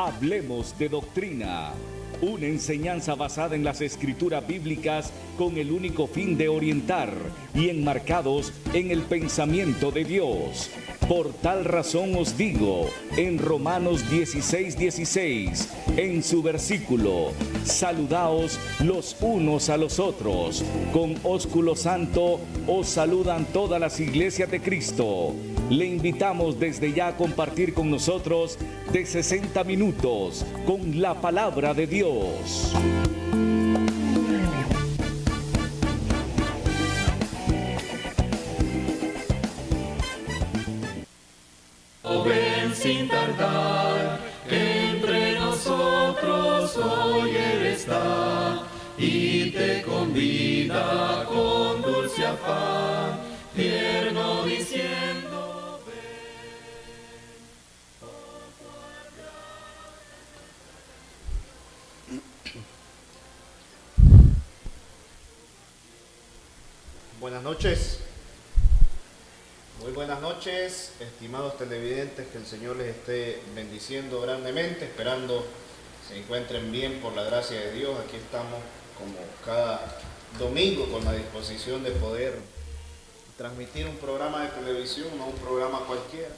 Hablemos de doctrina, una enseñanza basada en las escrituras bíblicas con el único fin de orientar y enmarcados en el pensamiento de Dios. Por tal razón os digo, en Romanos 16:16, en su versículo, saludaos los unos a los otros. Con ósculo santo os saludan todas las iglesias de Cristo. Le invitamos desde ya a compartir con nosotros de 60 minutos con la palabra de Dios. Ven sin tardar, entre nosotros hoy Él está y te convida con dulce afán, tierno diciendo Buenas noches. Muy buenas noches, estimados televidentes, que el Señor les esté bendiciendo grandemente, esperando se encuentren bien por la gracia de Dios. Aquí estamos como cada domingo con la disposición de poder transmitir un programa de televisión, no un programa cualquiera,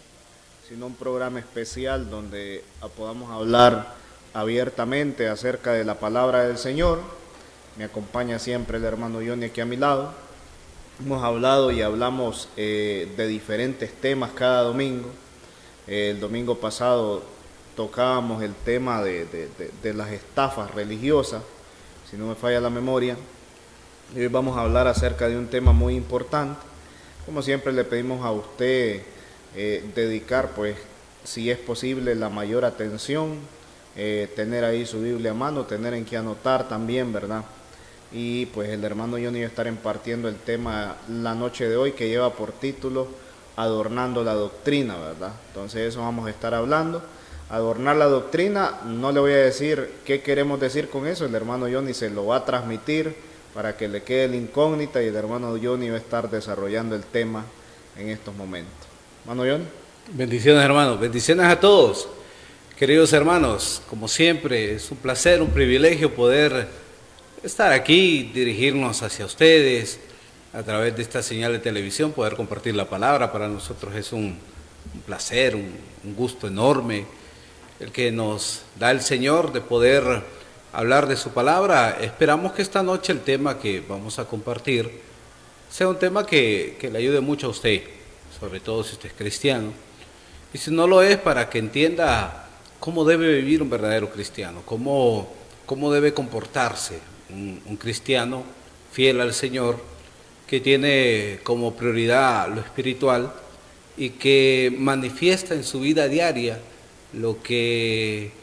sino un programa especial donde podamos hablar abiertamente acerca de la palabra del Señor. Me acompaña siempre el hermano Johnny aquí a mi lado. Hemos hablado y hablamos de diferentes temas cada domingo. El domingo pasado tocábamos el tema de las estafas religiosas, si no me falla la memoria. Y hoy vamos a hablar acerca de un tema muy importante. Como siempre le pedimos a usted dedicar, pues, si es posible, la mayor atención, tener ahí su Biblia a mano, tener en qué anotar también, ¿verdad? Y pues el hermano Johnny va a estar impartiendo el tema la noche de hoy, que lleva por título Adornando la Doctrina, ¿verdad? Entonces eso vamos a estar hablando. Adornar la doctrina, no le voy a decir qué queremos decir con eso, el hermano Johnny se lo va a transmitir para que le quede la incógnita y el hermano Johnny va a estar desarrollando el tema en estos momentos. Hermano Johnny. Bendiciones, hermanos, bendiciones a todos. Queridos hermanos, como siempre, es un placer, un privilegio poder estar aquí, dirigirnos hacia ustedes a través de esta señal de televisión, poder compartir la palabra. Para nosotros es un placer, un gusto enorme el que nos da el Señor de poder hablar de su palabra. Esperamos que esta noche el tema que vamos a compartir sea un tema que le ayude mucho a usted, sobre todo si usted es cristiano, y si no lo es, para que entienda cómo debe vivir un verdadero cristiano, cómo debe comportarse un cristiano fiel al Señor, que tiene como prioridad lo espiritual y que manifiesta en su vida diaria lo que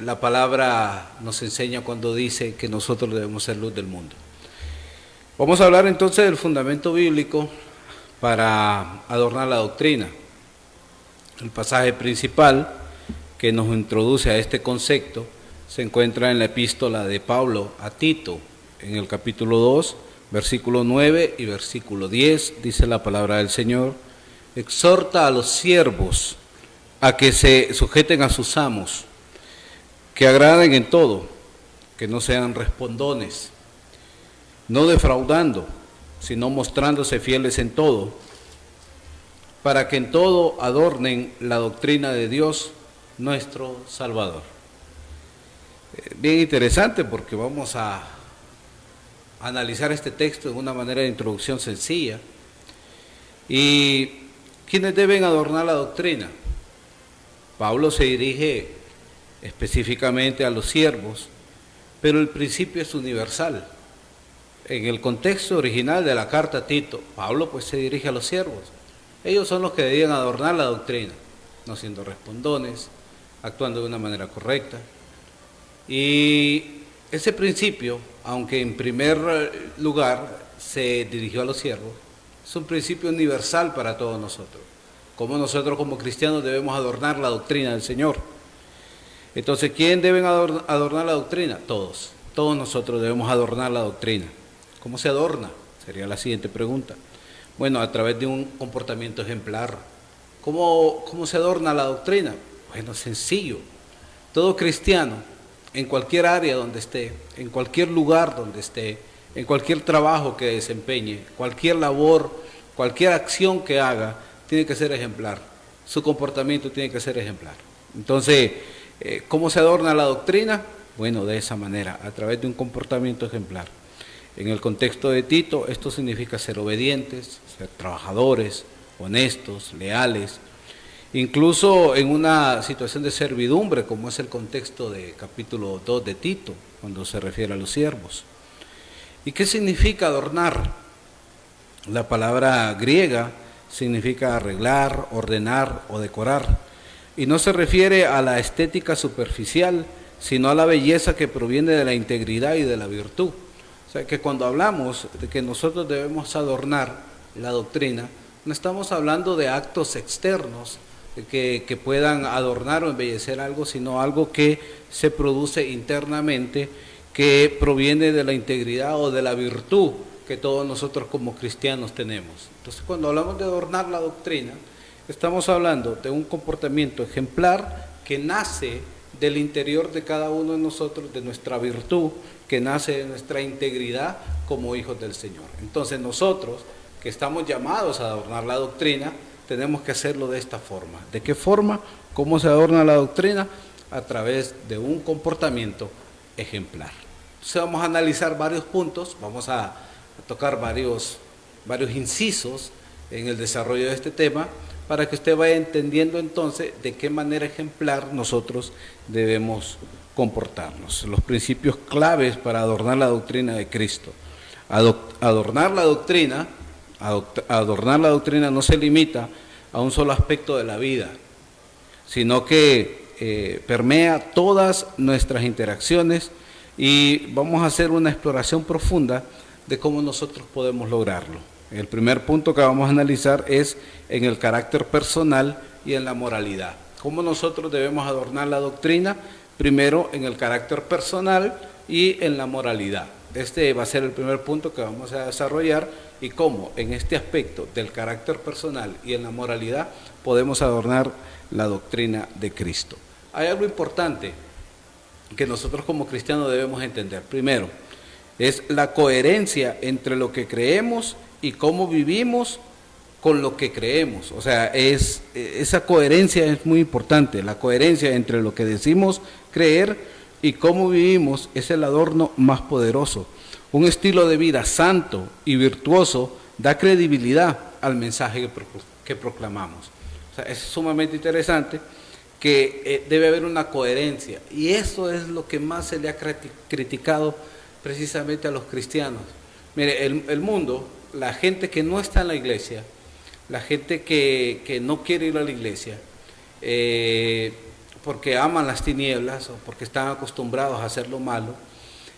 la palabra nos enseña cuando dice que nosotros debemos ser luz del mundo. Vamos a hablar entonces del fundamento bíblico para adornar la doctrina. El pasaje principal que nos introduce a este concepto se encuentra en la epístola de Pablo a Tito, en el capítulo 2, versículo 9 y versículo 10, dice la palabra del Señor: exhorta a los siervos a que se sujeten a sus amos, que agraden en todo, que no sean respondones, no defraudando, sino mostrándose fieles en todo, para que en todo adornen la doctrina de Dios, nuestro Salvador. Bien interesante, porque vamos a analizar este texto de una manera de introducción sencilla. ¿Y quiénes deben adornar la doctrina? Pablo se dirige específicamente a los siervos, pero el principio es universal. En el contexto original de la carta a Tito, Pablo pues se dirige a los siervos. Ellos son los que debían adornar la doctrina, no siendo respondones, actuando de una manera correcta. Y ese principio, aunque en primer lugar se dirigió a los siervos, es un principio universal para todos nosotros. Como nosotros como cristianos debemos adornar la doctrina del Señor. Entonces, ¿quién deben adornar la doctrina? Todos. Todos nosotros debemos adornar la doctrina. ¿Cómo se adorna? Sería la siguiente pregunta. Bueno, a través de un comportamiento ejemplar. ¿Cómo se adorna la doctrina? Bueno, sencillo. Todo cristiano, en cualquier área donde esté, en cualquier lugar donde esté, en cualquier trabajo que desempeñe, cualquier labor, cualquier acción que haga, tiene que ser ejemplar. Su comportamiento tiene que ser ejemplar. Entonces, ¿cómo se adorna la doctrina? Bueno, de esa manera, a través de un comportamiento ejemplar. En el contexto de Tito, esto significa ser obedientes, ser trabajadores, honestos, leales, incluso en una situación de servidumbre, como es el contexto de capítulo 2 de Tito, cuando se refiere a los siervos. ¿Y qué significa adornar? La palabra griega significa arreglar, ordenar o decorar, y no se refiere a la estética superficial, sino a la belleza que proviene de la integridad y de la virtud. O sea, que cuando hablamos de que nosotros debemos adornar la doctrina, no estamos hablando de actos externos que puedan adornar o embellecer algo, sino algo que se produce internamente, que proviene de la integridad o de la virtud que todos nosotros como cristianos tenemos. Entonces, cuando hablamos de adornar la doctrina, estamos hablando de un comportamiento ejemplar que nace del interior de cada uno de nosotros, de nuestra virtud, que nace de nuestra integridad como hijos del Señor. Entonces, nosotros que estamos llamados a adornar la doctrina, tenemos que hacerlo de esta forma. ¿De qué forma? ¿Cómo se adorna la doctrina? A través de un comportamiento ejemplar. Entonces vamos a analizar varios puntos, vamos a tocar varios incisos en el desarrollo de este tema, para que usted vaya entendiendo entonces de qué manera ejemplar nosotros debemos comportarnos. Los principios claves para adornar la doctrina de Cristo. Adornar la doctrina no se limita a un solo aspecto de la vida, sino que permea todas nuestras interacciones, y vamos a hacer una exploración profunda de cómo nosotros podemos lograrlo. El primer punto que vamos a analizar es en el carácter personal y en la moralidad. ¿Cómo nosotros debemos adornar la doctrina? Primero en el carácter personal y en la moralidad. Este va a ser el primer punto que vamos a desarrollar, y cómo en este aspecto del carácter personal y en la moralidad podemos adornar la doctrina de Cristo. Hay algo importante que nosotros como cristianos debemos entender. Primero, es la coherencia entre lo que creemos y cómo vivimos con lo que creemos. O sea, esa coherencia es muy importante. La coherencia entre lo que decimos creer y cómo vivimos es el adorno más poderoso. Un estilo de vida santo y virtuoso da credibilidad al mensaje que proclamamos. O sea, es sumamente interesante que debe haber una coherencia, y eso es lo que más se le ha criticado precisamente a los cristianos. Mire, el mundo, la gente que no está en la iglesia, la gente que no quiere ir a la iglesia, porque aman las tinieblas o porque están acostumbrados a hacer lo malo,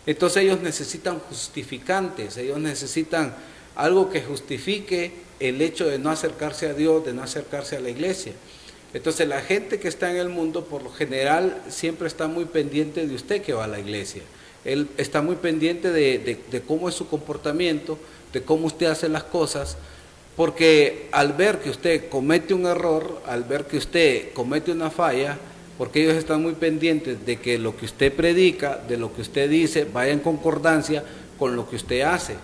entonces ellos necesitan justificantes, ellos necesitan algo que justifique el hecho de no acercarse a Dios, de no acercarse a la iglesia. Entonces la gente que está en el mundo, por lo general, siempre está muy pendiente de usted que va a la iglesia. Él está muy pendiente de cómo es su comportamiento, de cómo usted hace las cosas, porque al ver que usted comete un error, al ver que usted comete una falla, porque ellos están muy pendientes de que lo que usted predica, de lo que usted dice, vaya en concordancia con lo que usted hace.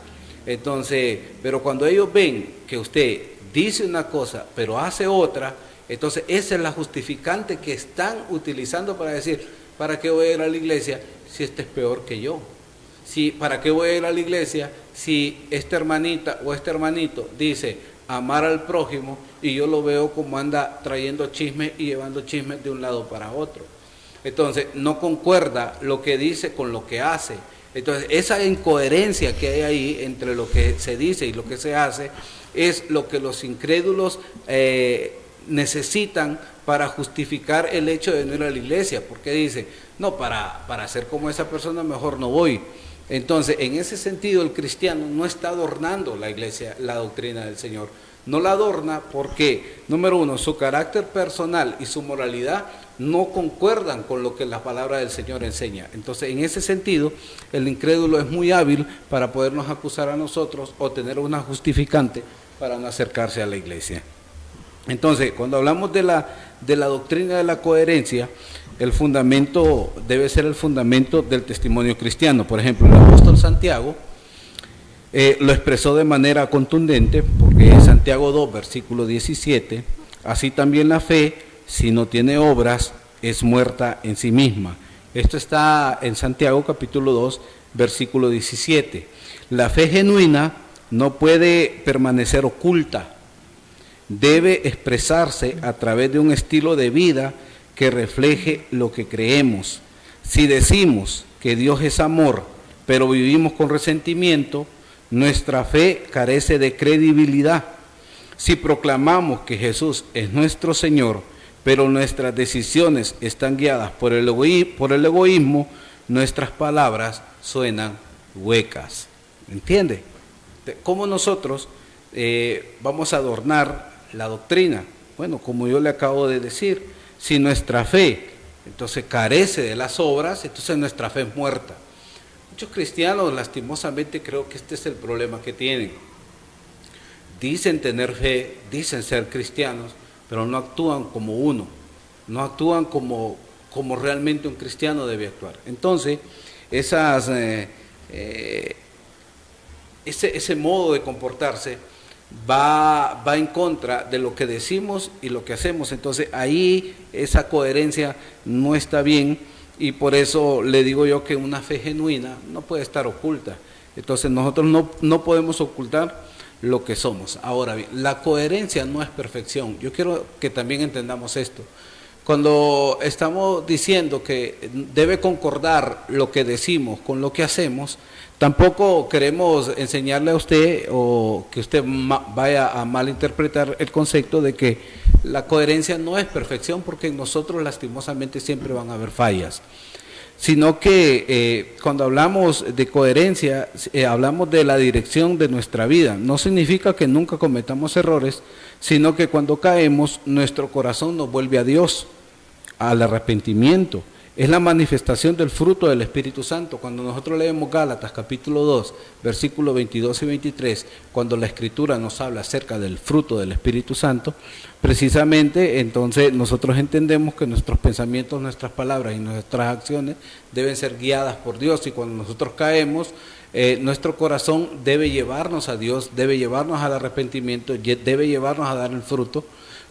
Entonces, pero cuando ellos ven que usted dice una cosa, pero hace otra, entonces esa es la justificante que están utilizando para decir, ¿para qué voy a ir a la iglesia si este es peor que yo? ¿Para qué voy a ir a la iglesia si esta hermanita o este hermanito dice amar al prójimo y yo lo veo como anda trayendo chismes y llevando chismes de un lado para otro? Entonces no concuerda lo que dice con lo que hace. Entonces esa incoherencia que hay ahí entre lo que se dice y lo que se hace es lo que los incrédulos necesitan para justificar el hecho de no ir a la iglesia, porque dice, no, para ser como esa persona mejor no voy. Entonces, en ese sentido, el cristiano no está adornando la iglesia, la doctrina del Señor. No la adorna porque, número uno, su carácter personal y su moralidad no concuerdan con lo que la palabra del Señor enseña. Entonces, en ese sentido, el incrédulo es muy hábil para podernos acusar a nosotros o tener una justificante para no acercarse a la iglesia. Entonces, cuando hablamos de la doctrina de la coherencia, el fundamento debe ser el fundamento del testimonio cristiano. Por ejemplo, el apóstol Santiago lo expresó de manera contundente, porque en Santiago 2, versículo 17, así también la fe, si no tiene obras, es muerta en sí misma. Esto está en Santiago capítulo 2, versículo 17. La fe genuina no puede permanecer oculta, debe expresarse a través de un estilo de vida que refleje lo que creemos. Si decimos que Dios es amor, pero vivimos con resentimiento, nuestra fe carece de credibilidad. Si proclamamos que Jesús es nuestro Señor, pero nuestras decisiones están guiadas por el egoísmo, nuestras palabras suenan huecas. ¿Entiende? ¿Cómo nosotros vamos a adornar la doctrina? Bueno, como yo le acabo de decir, si nuestra fe entonces carece de las obras, entonces nuestra fe es muerta. Muchos cristianos, lastimosamente, creo que este es el problema que tienen. Dicen tener fe, dicen ser cristianos, pero no actúan como uno, no actúan como realmente un cristiano debe actuar. Entonces, ese modo de comportarse va en contra de lo que decimos y lo que hacemos. Entonces, ahí esa coherencia no está bien. Y por eso le digo yo que una fe genuina no puede estar oculta. Entonces nosotros no podemos ocultar lo que somos. Ahora bien, la coherencia no es perfección. Yo quiero que también entendamos esto. Cuando estamos diciendo que debe concordar lo que decimos con lo que hacemos, tampoco queremos enseñarle a usted o que usted vaya a malinterpretar el concepto de que la coherencia no es perfección, porque en nosotros lastimosamente siempre van a haber fallas, sino que cuando hablamos de coherencia, hablamos de la dirección de nuestra vida. No significa que nunca cometamos errores, sino que cuando caemos, nuestro corazón nos vuelve a Dios, al arrepentimiento. Es la manifestación del fruto del Espíritu Santo. Cuando nosotros leemos Gálatas capítulo 2, versículos 22 y 23, cuando la Escritura nos habla acerca del fruto del Espíritu Santo, precisamente entonces nosotros entendemos que nuestros pensamientos, nuestras palabras y nuestras acciones deben ser guiadas por Dios. Y cuando nosotros caemos, nuestro corazón debe llevarnos a Dios, debe llevarnos al arrepentimiento, debe llevarnos a dar el fruto.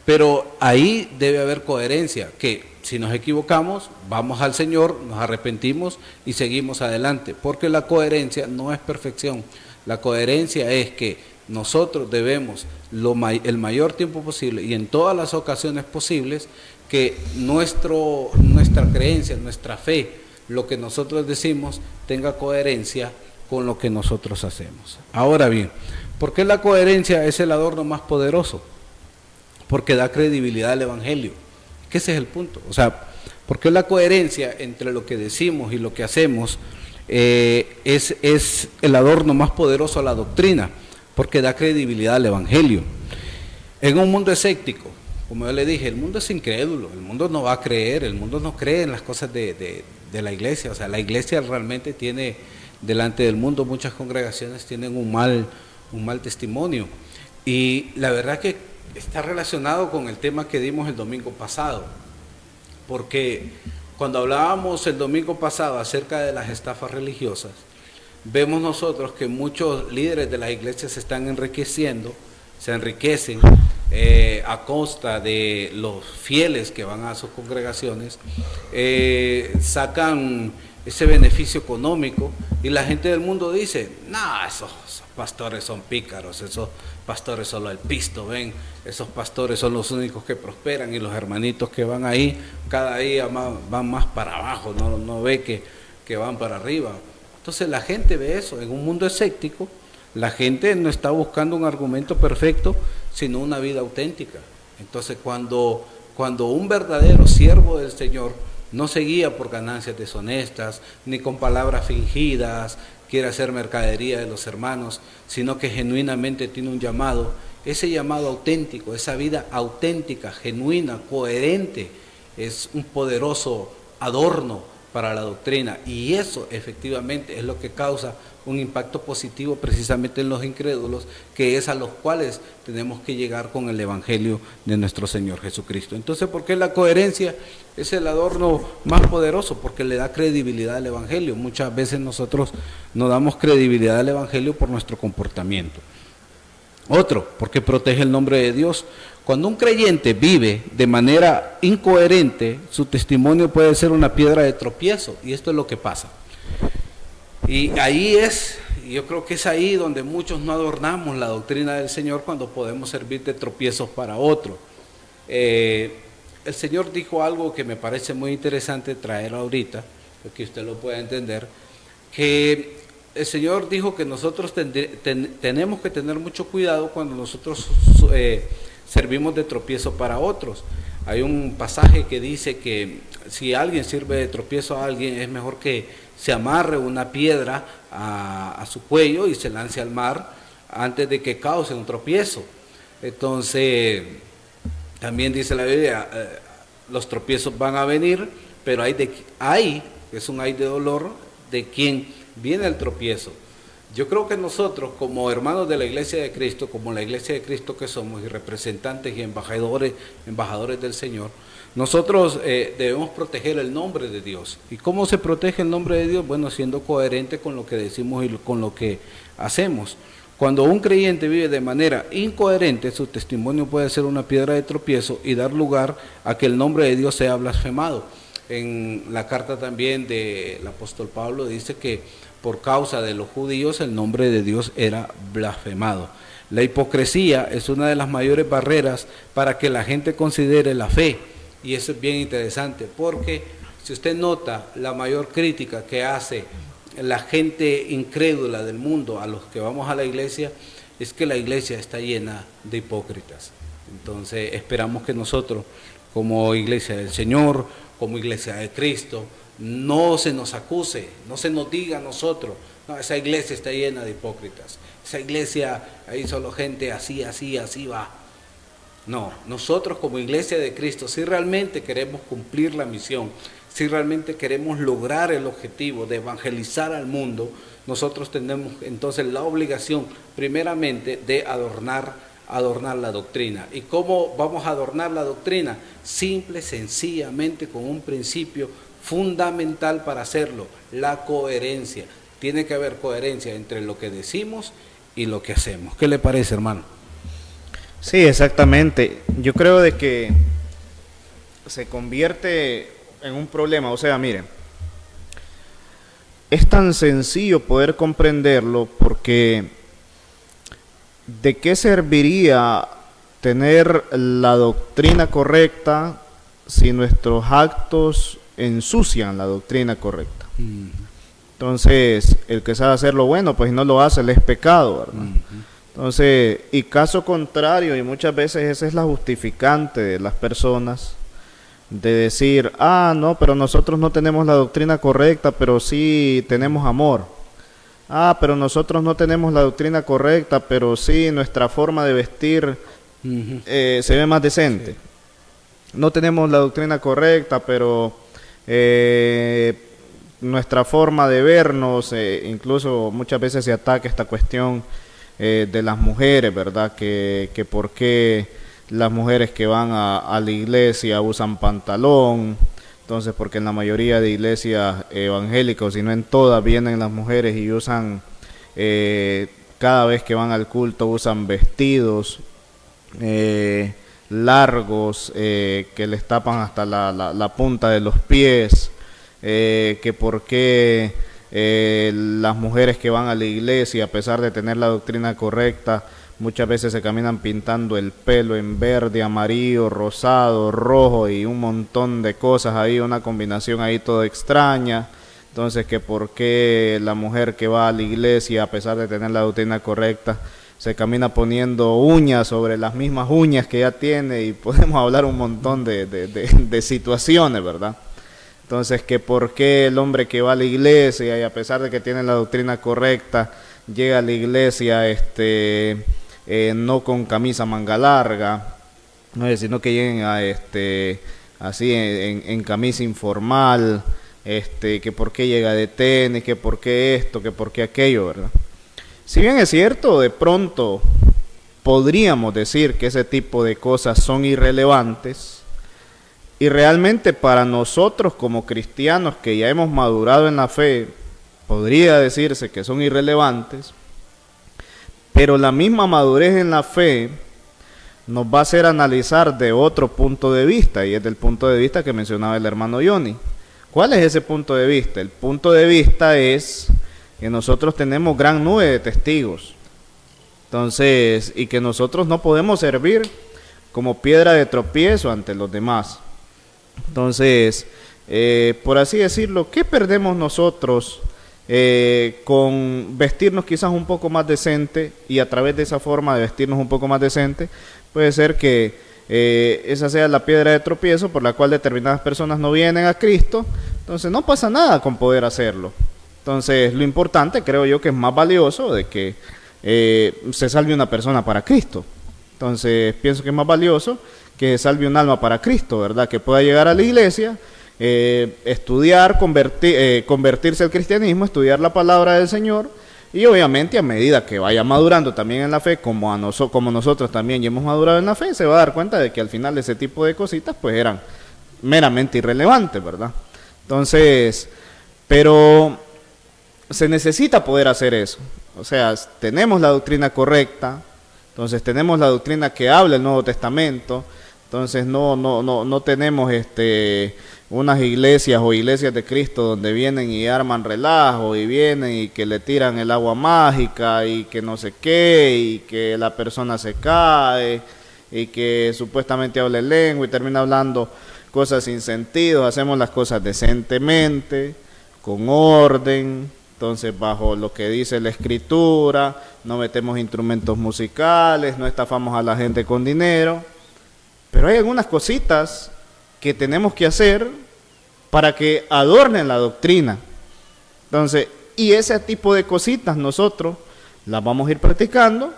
Pero ahí debe haber coherencia, que si nos equivocamos, vamos al Señor, nos arrepentimos y seguimos adelante, porque la coherencia no es perfección. La coherencia es que nosotros debemos el mayor tiempo posible y en todas las ocasiones posibles que nuestra creencia, nuestra fe, lo que nosotros decimos tenga coherencia con lo que nosotros hacemos. Ahora bien, ¿por qué la coherencia es el adorno más poderoso? Porque da credibilidad al Evangelio. Que ese es el punto. O sea, porque la coherencia entre lo que decimos y lo que hacemos es el adorno más poderoso a la doctrina, porque da credibilidad al Evangelio. En un mundo escéptico, como yo le dije, el mundo es incrédulo, el mundo no va a creer, el mundo no cree en las cosas de la iglesia. O sea, la iglesia realmente tiene, delante del mundo, muchas congregaciones tienen un mal testimonio. Y la verdad que está relacionado con el tema que dimos el domingo pasado, porque cuando hablábamos el domingo pasado acerca de las estafas religiosas, vemos nosotros que muchos líderes de las iglesias se están enriqueciendo, se enriquecen a costa de los fieles que van a sus congregaciones, sacan ese beneficio económico y la gente del mundo dice, no, esos pastores son pícaros, esos pastores solo el pisto ven, esos pastores son los únicos que prosperan y los hermanitos que van ahí cada día van más para abajo, no ve que van para arriba. Entonces la gente ve eso. En un mundo escéptico, la gente no está buscando un argumento perfecto, sino una vida auténtica. Entonces cuando un verdadero siervo del Señor no se guía por ganancias deshonestas, ni con palabras fingidas, quiere hacer mercadería de los hermanos, sino que genuinamente tiene un llamado, ese llamado auténtico, esa vida auténtica, genuina, coherente, es un poderoso adorno para la doctrina, y eso efectivamente es lo que causa un impacto positivo precisamente en los incrédulos, que es a los cuales tenemos que llegar con el Evangelio de nuestro Señor Jesucristo. Entonces, ¿por qué la coherencia es el adorno más poderoso? Porque le da credibilidad al Evangelio. Muchas veces nosotros no damos credibilidad al Evangelio por nuestro comportamiento. Otro, porque protege el nombre de Dios. Cuando un creyente vive de manera incoherente, su testimonio puede ser una piedra de tropiezo, y esto es lo que pasa. Y ahí yo creo que es ahí donde muchos no adornamos la doctrina del Señor, cuando podemos servir de tropiezos para otros. El Señor dijo algo que me parece muy interesante traer ahorita, para que usted lo pueda entender, que el Señor dijo que nosotros tenemos que tener mucho cuidado cuando nosotros servimos de tropiezo para otros. Hay un pasaje que dice que si alguien sirve de tropiezo a alguien, es mejor que se amarre una piedra a su cuello y se lance al mar antes de que cause un tropiezo. Entonces, también dice la Biblia, los tropiezos van a venir, pero es un ay de dolor de quien viene el tropiezo. Yo creo que nosotros, como hermanos de la Iglesia de Cristo, como la Iglesia de Cristo que somos, y representantes y embajadores del Señor, nosotros debemos proteger el nombre de Dios. ¿Y cómo se protege el nombre de Dios? Bueno, siendo coherente con lo que decimos y con lo que hacemos. Cuando un creyente vive de manera incoherente, su testimonio puede ser una piedra de tropiezo y dar lugar a que el nombre de Dios sea blasfemado. En la carta también del apóstol Pablo dice que por causa de los judíos el nombre de Dios era blasfemado. La hipocresía es una de las mayores barreras para que la gente considere la fe, y eso es bien interesante, porque si usted nota la mayor crítica que hace la gente incrédula del mundo a los que vamos a la iglesia, es que la iglesia está llena de hipócritas. Entonces esperamos que nosotros, como iglesia del Señor, como iglesia de Cristo, no se nos acuse, no se nos diga a nosotros, no, esa iglesia está llena de hipócritas, esa iglesia, ahí solo gente así va. No, nosotros como iglesia de Cristo, si realmente queremos cumplir la misión, si realmente queremos lograr el objetivo de evangelizar al mundo, nosotros tenemos entonces la obligación primeramente de adornar la doctrina. ¿Y cómo vamos a adornar la doctrina? Simple, sencillamente, con un principio fundamental para hacerlo: la coherencia. Tiene que haber coherencia entre lo que decimos y lo que hacemos. ¿Qué le parece, hermano? Sí, exactamente. Yo creo de que se convierte en un problema. O sea, miren, es tan sencillo poder comprenderlo, porque ¿de qué serviría tener la doctrina correcta si nuestros actos ensucian la doctrina correcta? Entonces, el que sabe hacer lo bueno, pues no lo hace, le es pecado, ¿verdad? Entonces, y caso contrario, y muchas veces esa es la justificante de las personas, de decir, no, pero nosotros no tenemos la doctrina correcta, pero sí tenemos amor. Pero nosotros no tenemos la doctrina correcta, pero sí nuestra forma de vestir se ve más decente. Sí. No tenemos la doctrina correcta, pero nuestra forma de vernos, incluso muchas veces se ataca esta cuestión de las mujeres, ¿verdad? Que por qué las mujeres que van a la iglesia usan pantalón. Entonces, porque en la mayoría de iglesias evangélicas, si no en todas, vienen las mujeres y usan, cada vez que van al culto, usan vestidos largos que les tapan hasta la punta de los pies, que por qué las mujeres que van a la iglesia, a pesar de tener la doctrina correcta, muchas veces se caminan pintando el pelo en verde, amarillo, rosado, rojo y un montón de cosas ahí, una combinación ahí toda extraña. Entonces, que por qué la mujer que va a la iglesia, a pesar de tener la doctrina correcta, se camina poniendo uñas sobre las mismas uñas que ya tiene, y podemos hablar un montón de situaciones, ¿verdad? Entonces, que por qué el hombre que va a la iglesia y a pesar de que tiene la doctrina correcta, llega a la iglesia no con camisa manga larga, sino que lleguen así en camisa informal, que por qué llega de tenis, que por qué esto, que por qué aquello, ¿verdad? Si bien es cierto, de pronto podríamos decir que ese tipo de cosas son irrelevantes, y realmente para nosotros como cristianos que ya hemos madurado en la fe, podría decirse que son irrelevantes, pero la misma madurez en la fe nos va a hacer analizar de otro punto de vista, y es del punto de vista que mencionaba el hermano Johnny. ¿Cuál es ese punto de vista? El punto de vista es que nosotros tenemos gran nube de testigos, entonces, y que nosotros no podemos servir como piedra de tropiezo ante los demás. Entonces, por así decirlo, ¿qué perdemos nosotros con vestirnos quizás un poco más decente? Y a través de esa forma de vestirnos un poco más decente, puede ser que esa sea la piedra de tropiezo por la cual determinadas personas no vienen a Cristo. Entonces no pasa nada con poder hacerlo. Entonces lo importante, creo yo, que es más valioso de que se salve una persona para Cristo. Entonces pienso que es más valioso que salve un alma para Cristo, ¿verdad? Que pueda llegar a la iglesia, estudiar, convertirse al cristianismo, estudiar la palabra del Señor, y obviamente a medida que vaya madurando también en la fe, como nosotros también ya hemos madurado en la fe, se va a dar cuenta de que al final ese tipo de cositas pues eran meramente irrelevantes, ¿verdad? Entonces, pero se necesita poder hacer eso. O sea, tenemos la doctrina correcta, entonces tenemos la doctrina que habla el Nuevo Testamento, entonces no tenemos unas iglesias o iglesias de Cristo donde vienen y arman relajo y vienen y que le tiran el agua mágica y que no sé qué, y que la persona se cae y que supuestamente habla en lengua y termina hablando cosas sin sentido. Hacemos las cosas decentemente, con orden, entonces bajo lo que dice la Escritura, no metemos instrumentos musicales, no estafamos a la gente con dinero, pero hay algunas cositas que tenemos que hacer para que adornen la doctrina. Entonces, y ese tipo de cositas nosotros las vamos a ir practicando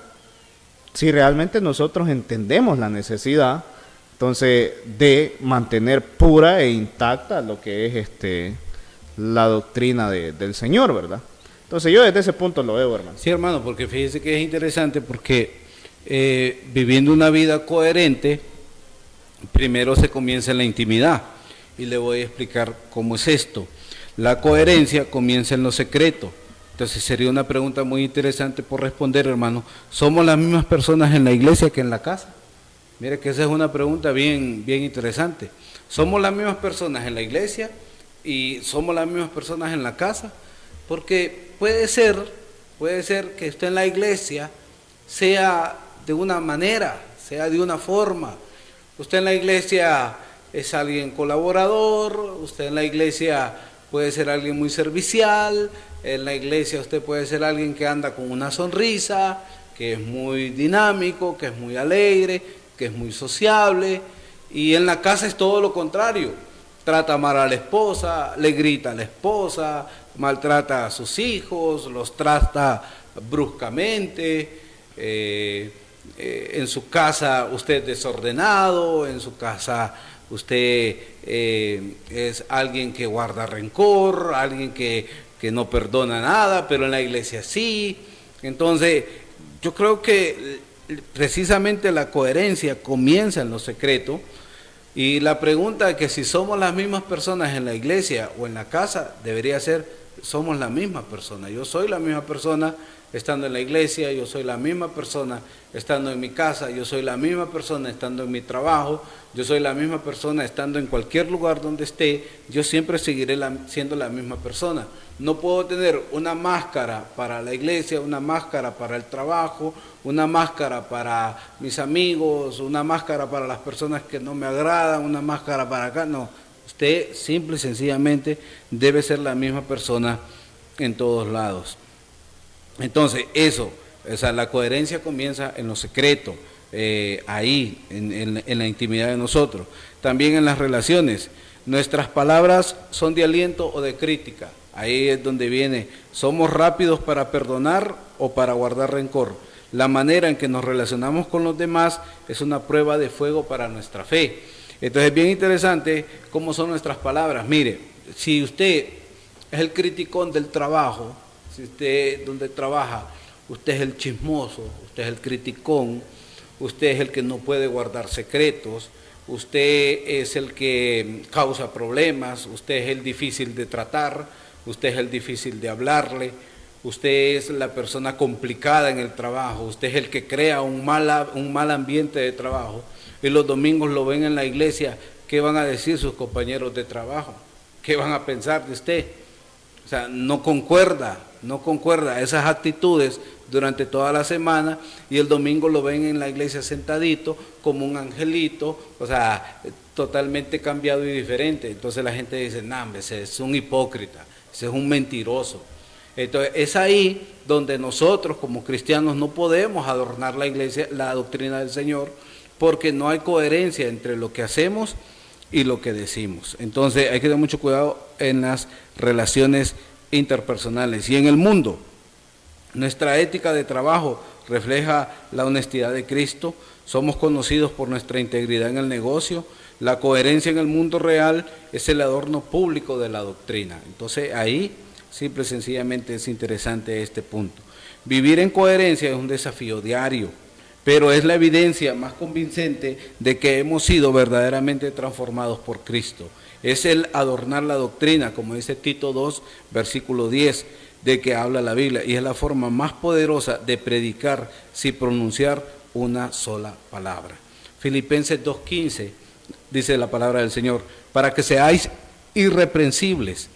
si realmente nosotros entendemos la necesidad, entonces, de mantener pura e intacta lo que es la doctrina del Señor, ¿verdad? Entonces yo desde ese punto lo veo, hermano. Sí, hermano, porque fíjese que es interesante porque viviendo una vida coherente, primero se comienza en la intimidad, y le voy a explicar cómo es esto. La coherencia comienza en lo secreto. Entonces sería una pregunta muy interesante por responder, hermano. ¿Somos las mismas personas en la iglesia que en la casa? Mire que esa es una pregunta bien interesante. ¿Somos las mismas personas en la iglesia y somos las mismas personas en la casa? Porque puede ser que usted en la iglesia sea de una manera, sea de una forma. Usted en la iglesia es alguien colaborador, usted en la iglesia puede ser alguien muy servicial, en la iglesia usted puede ser alguien que anda con una sonrisa, que es muy dinámico, que es muy alegre, que es muy sociable, y en la casa es todo lo contrario. Trata mal a la esposa, le grita a la esposa, maltrata a sus hijos, los trata bruscamente. En su casa usted es desordenado, en su casa usted es alguien que guarda rencor, alguien que no perdona nada, pero en la iglesia sí. Entonces, yo creo que precisamente la coherencia comienza en lo secreto, y la pregunta de que si somos las mismas personas en la iglesia o en la casa debería ser: somos la misma persona. Yo soy la misma persona estando en la iglesia, yo soy la misma persona estando en mi casa, yo soy la misma persona estando en mi trabajo, yo soy la misma persona estando en cualquier lugar donde esté. Yo siempre seguiré siendo la misma persona. No puedo tener una máscara para la iglesia, una máscara para el trabajo, una máscara para mis amigos, una máscara para las personas que no me agradan, una máscara para acá. No, usted simple y sencillamente debe ser la misma persona en todos lados. Entonces, la coherencia comienza en lo secreto, ahí, en la intimidad de nosotros. También en las relaciones. Nuestras palabras son de aliento o de crítica. Ahí es donde viene: ¿somos rápidos para perdonar o para guardar rencor? La manera en que nos relacionamos con los demás es una prueba de fuego para nuestra fe. Entonces es bien interesante cómo son nuestras palabras. Mire, si usted es el criticón del trabajo, si usted donde trabaja, usted es el chismoso, usted es el criticón, usted es el que no puede guardar secretos, usted es el que causa problemas, usted es el difícil de tratar, usted es el difícil de hablarle, usted es la persona complicada en el trabajo, usted es el que crea un mal ambiente de trabajo, y los domingos lo ven en la iglesia, ¿qué van a decir sus compañeros de trabajo? ¿Qué van a pensar de usted? O sea, no concuerda esas actitudes durante toda la semana, y el domingo lo ven en la iglesia sentadito como un angelito, o sea, totalmente cambiado y diferente. Entonces la gente dice, no, hombre, ese es un hipócrita, ese es un mentiroso. Entonces es ahí donde nosotros como cristianos no podemos adornar la iglesia, la doctrina del Señor, porque no hay coherencia entre lo que hacemos y lo que decimos. Entonces hay que tener mucho cuidado en las relaciones interpersonales. Y en el mundo, nuestra ética de trabajo refleja la honestidad de Cristo, somos conocidos por nuestra integridad en el negocio, la coherencia en el mundo real es el adorno público de la doctrina. Entonces ahí, simple y sencillamente, es interesante este punto. Vivir en coherencia es un desafío diario, pero es la evidencia más convincente de que hemos sido verdaderamente transformados por Cristo. Es el adornar la doctrina, como dice Tito 2, versículo 10, de que habla la Biblia, y es la forma más poderosa de predicar sin pronunciar una sola palabra. Filipenses 2:15 dice la palabra del Señor, para que seáis irreprensibles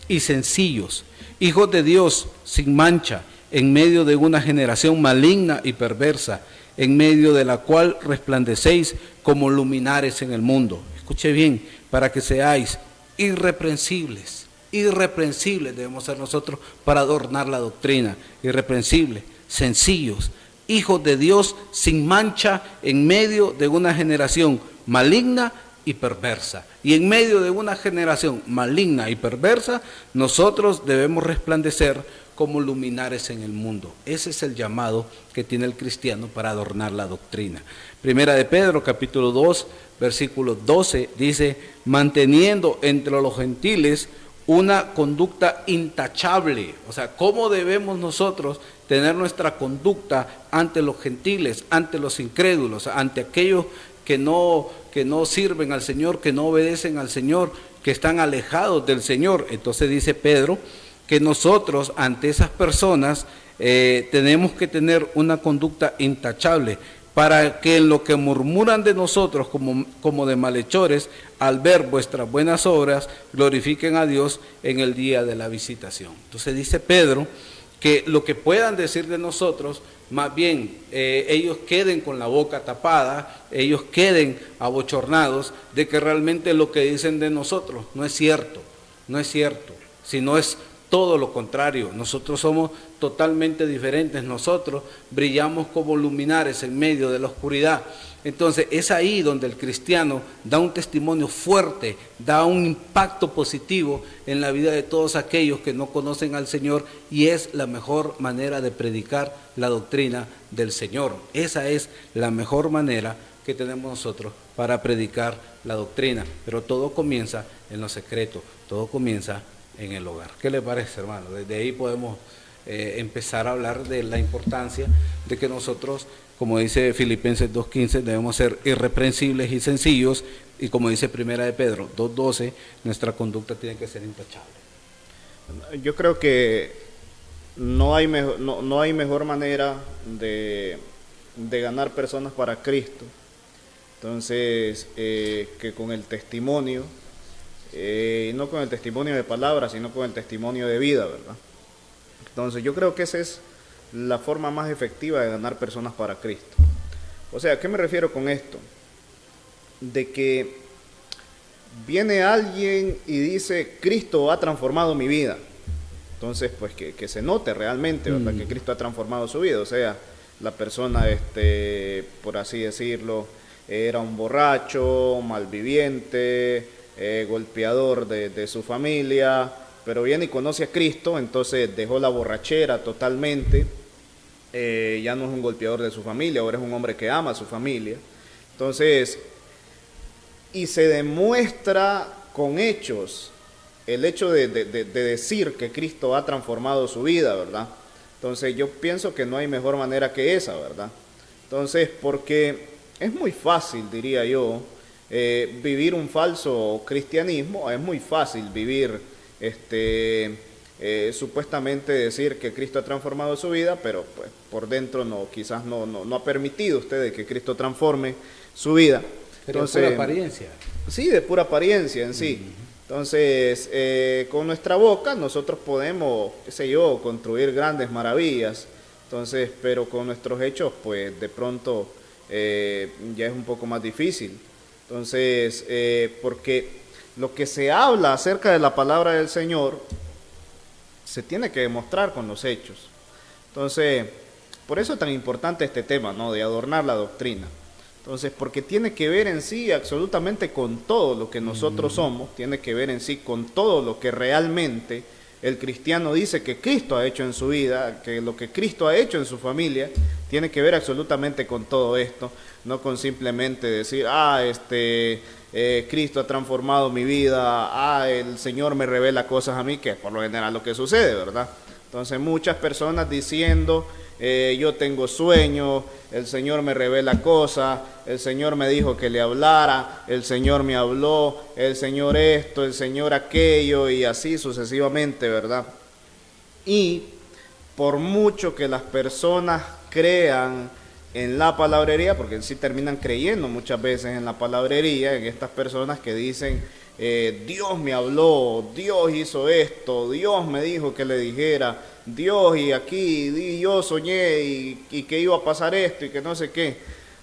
y sencillos, hijos de Dios sin mancha, en medio de una generación maligna y perversa, en medio de la cual resplandecéis como luminares en el mundo. Escuche bien, para que seáis irreprensibles. Irreprensibles debemos ser nosotros para adornar la doctrina. Irreprensibles, sencillos, hijos de Dios sin mancha, en medio de una generación maligna y perversa. Y en medio de una generación maligna y perversa, nosotros debemos resplandecer como luminares en el mundo. Ese es el llamado que tiene el cristiano para adornar la doctrina. Primera de Pedro, capítulo 2, versículo 12, dice, manteniendo entre los gentiles una conducta intachable. O sea, ¿cómo debemos nosotros tener nuestra conducta ante los gentiles, ante los incrédulos, ante aquellos que no sirven al Señor, que no obedecen al Señor, que están alejados del Señor? Entonces dice Pedro que nosotros ante esas personas tenemos que tener una conducta intachable, para que en lo que murmuran de nosotros como de malhechores, al ver vuestras buenas obras, glorifiquen a Dios en el día de la visitación. Entonces dice Pedro que lo que puedan decir de nosotros, más bien ellos queden con la boca tapada, ellos queden abochornados de que realmente lo que dicen de nosotros no es cierto, sino es todo lo contrario. Nosotros somos totalmente diferentes, nosotros brillamos como luminares en medio de la oscuridad. Entonces es ahí donde el cristiano da un testimonio fuerte, da un impacto positivo en la vida de todos aquellos que no conocen al Señor, y es la mejor manera de predicar la doctrina del Señor. Esa es la mejor manera que tenemos nosotros para predicar la doctrina, pero todo comienza en lo secreto, todo comienza en el hogar. ¿Qué le parece, hermano? Desde ahí podemos empezar a hablar de la importancia de que nosotros, como dice Filipenses 2:15, debemos ser irreprensibles y sencillos, y como dice Primera de Pedro 2:12, nuestra conducta tiene que ser intachable. Yo creo que no hay mejor manera de ganar personas para Cristo, entonces que con el testimonio, no con el testimonio de palabras, sino con el testimonio de vida, ¿verdad? Entonces yo creo que esa es la forma más efectiva de ganar personas para Cristo. O sea, ¿a qué me refiero con esto? De que viene alguien y dice, Cristo ha transformado mi vida. Entonces, pues que se note realmente, ¿verdad? Que Cristo ha transformado su vida. O sea, la persona, por así decirlo, era un borracho, malviviente, golpeador de su familia, pero viene y conoce a Cristo, entonces dejó la borrachera totalmente, ya no es un golpeador de su familia, ahora es un hombre que ama a su familia. Entonces, y se demuestra con hechos el hecho de decir que Cristo ha transformado su vida, ¿verdad? Entonces yo pienso que no hay mejor manera que esa, ¿verdad? Entonces, porque es muy fácil, diría yo, vivir un falso cristianismo, es muy fácil vivir, supuestamente decir que Cristo ha transformado su vida, pero pues por dentro quizás no ha permitido usted de que Cristo transforme su vida. Pero entonces, de pura apariencia. Sí, de pura apariencia en sí. Entonces, con nuestra boca nosotros podemos, qué sé yo, construir grandes maravillas. Entonces, pero con nuestros hechos, pues de pronto ya es un poco más difícil. Entonces, porque lo que se habla acerca de la palabra del Señor se tiene que demostrar con los hechos. Entonces, por eso es tan importante este tema, ¿no? De adornar la doctrina. Entonces, porque tiene que ver en sí absolutamente con todo lo que nosotros somos, tiene que ver en sí con todo lo que realmente el cristiano dice que Cristo ha hecho en su vida, que lo que Cristo ha hecho en su familia, tiene que ver absolutamente con todo esto, no con simplemente decir, Cristo ha transformado mi vida, el Señor me revela cosas a mí, que es por lo general lo que sucede, ¿verdad? Entonces muchas personas diciendo, yo tengo sueños, el Señor me revela cosas, el Señor me dijo que le hablara, el Señor me habló, el Señor esto, el Señor aquello, y así sucesivamente, ¿verdad? Y por mucho que las personas crean en la palabrería, porque en sí terminan creyendo muchas veces en la palabrería, en estas personas que dicen, Dios me habló, Dios hizo esto, Dios me dijo que le dijera, Dios y aquí yo soñé y que iba a pasar esto y que no sé qué.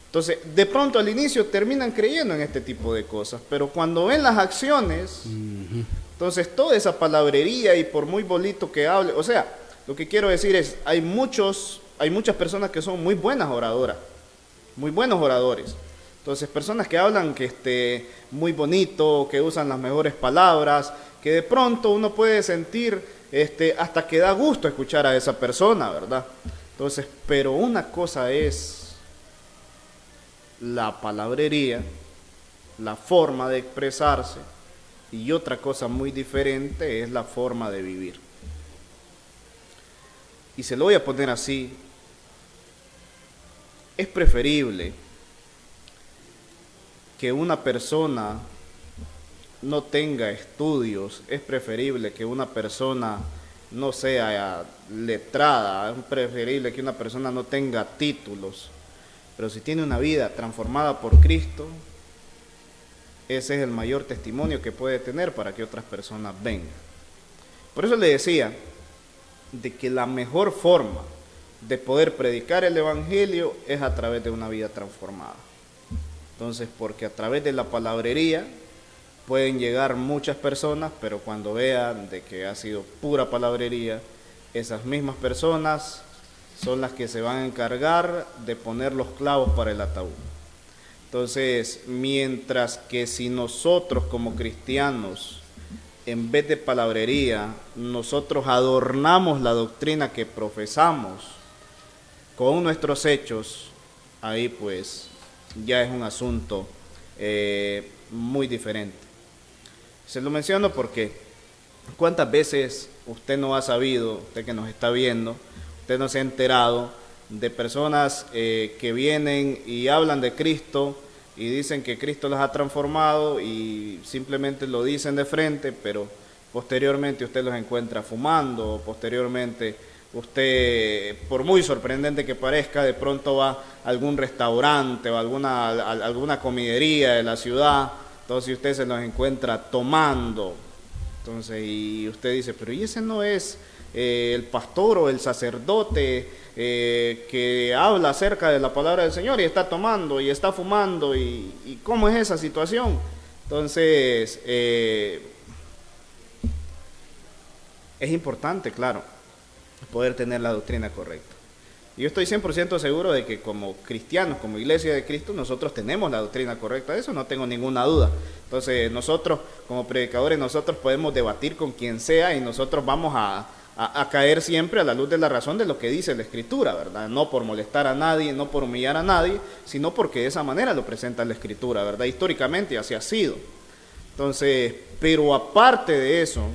Entonces, de pronto al inicio terminan creyendo en este tipo de cosas, pero cuando ven las acciones, entonces toda esa palabrería y por muy bonito que hable, o sea, lo que quiero decir es, hay muchas personas que son muy buenas oradoras, muy buenos oradores. Entonces, personas que hablan muy bonito, que usan las mejores palabras, que de pronto uno puede sentir hasta que da gusto escuchar a esa persona, ¿verdad? Entonces, pero una cosa es la palabrería, la forma de expresarse, y otra cosa muy diferente es la forma de vivir. Y se lo voy a poner así, es preferible que una persona no tenga estudios, es preferible que una persona no sea letrada, es preferible que una persona no tenga títulos, pero si tiene una vida transformada por Cristo, ese es el mayor testimonio que puede tener para que otras personas vengan. Por eso le decía de que la mejor forma de poder predicar el Evangelio es a través de una vida transformada. Entonces, porque a través de la palabrería pueden llegar muchas personas, pero cuando vean de que ha sido pura palabrería, esas mismas personas son las que se van a encargar de poner los clavos para el ataúd. Entonces, mientras que si nosotros como cristianos, en vez de palabrería, nosotros adornamos la doctrina que profesamos con nuestros hechos, ahí pues ya es un asunto muy diferente. Se lo menciono porque ¿cuántas veces usted no ha sabido, usted que nos está viendo, usted no se ha enterado de personas que vienen y hablan de Cristo y dicen que Cristo las ha transformado y simplemente lo dicen de frente, pero posteriormente usted los encuentra fumando, posteriormente usted, por muy sorprendente que parezca, de pronto va a algún restaurante o alguna comidería de la ciudad, entonces usted se los encuentra tomando, entonces y usted dice, pero ¿y ese no es el pastor o el sacerdote que habla acerca de la palabra del Señor y está tomando y está fumando y cómo es esa situación? Entonces es importante, claro, poder tener la doctrina correcta. Yo estoy 100% seguro de que como cristianos, como Iglesia de Cristo, nosotros tenemos la doctrina correcta, de eso no tengo ninguna duda. Entonces nosotros como predicadores, nosotros podemos debatir con quien sea y nosotros vamos a caer siempre a la luz de la razón de lo que dice la Escritura, ¿verdad? No por molestar a nadie, no por humillar a nadie, sino porque de esa manera lo presenta la Escritura, ¿verdad? Históricamente así ha sido. Entonces, pero aparte de eso,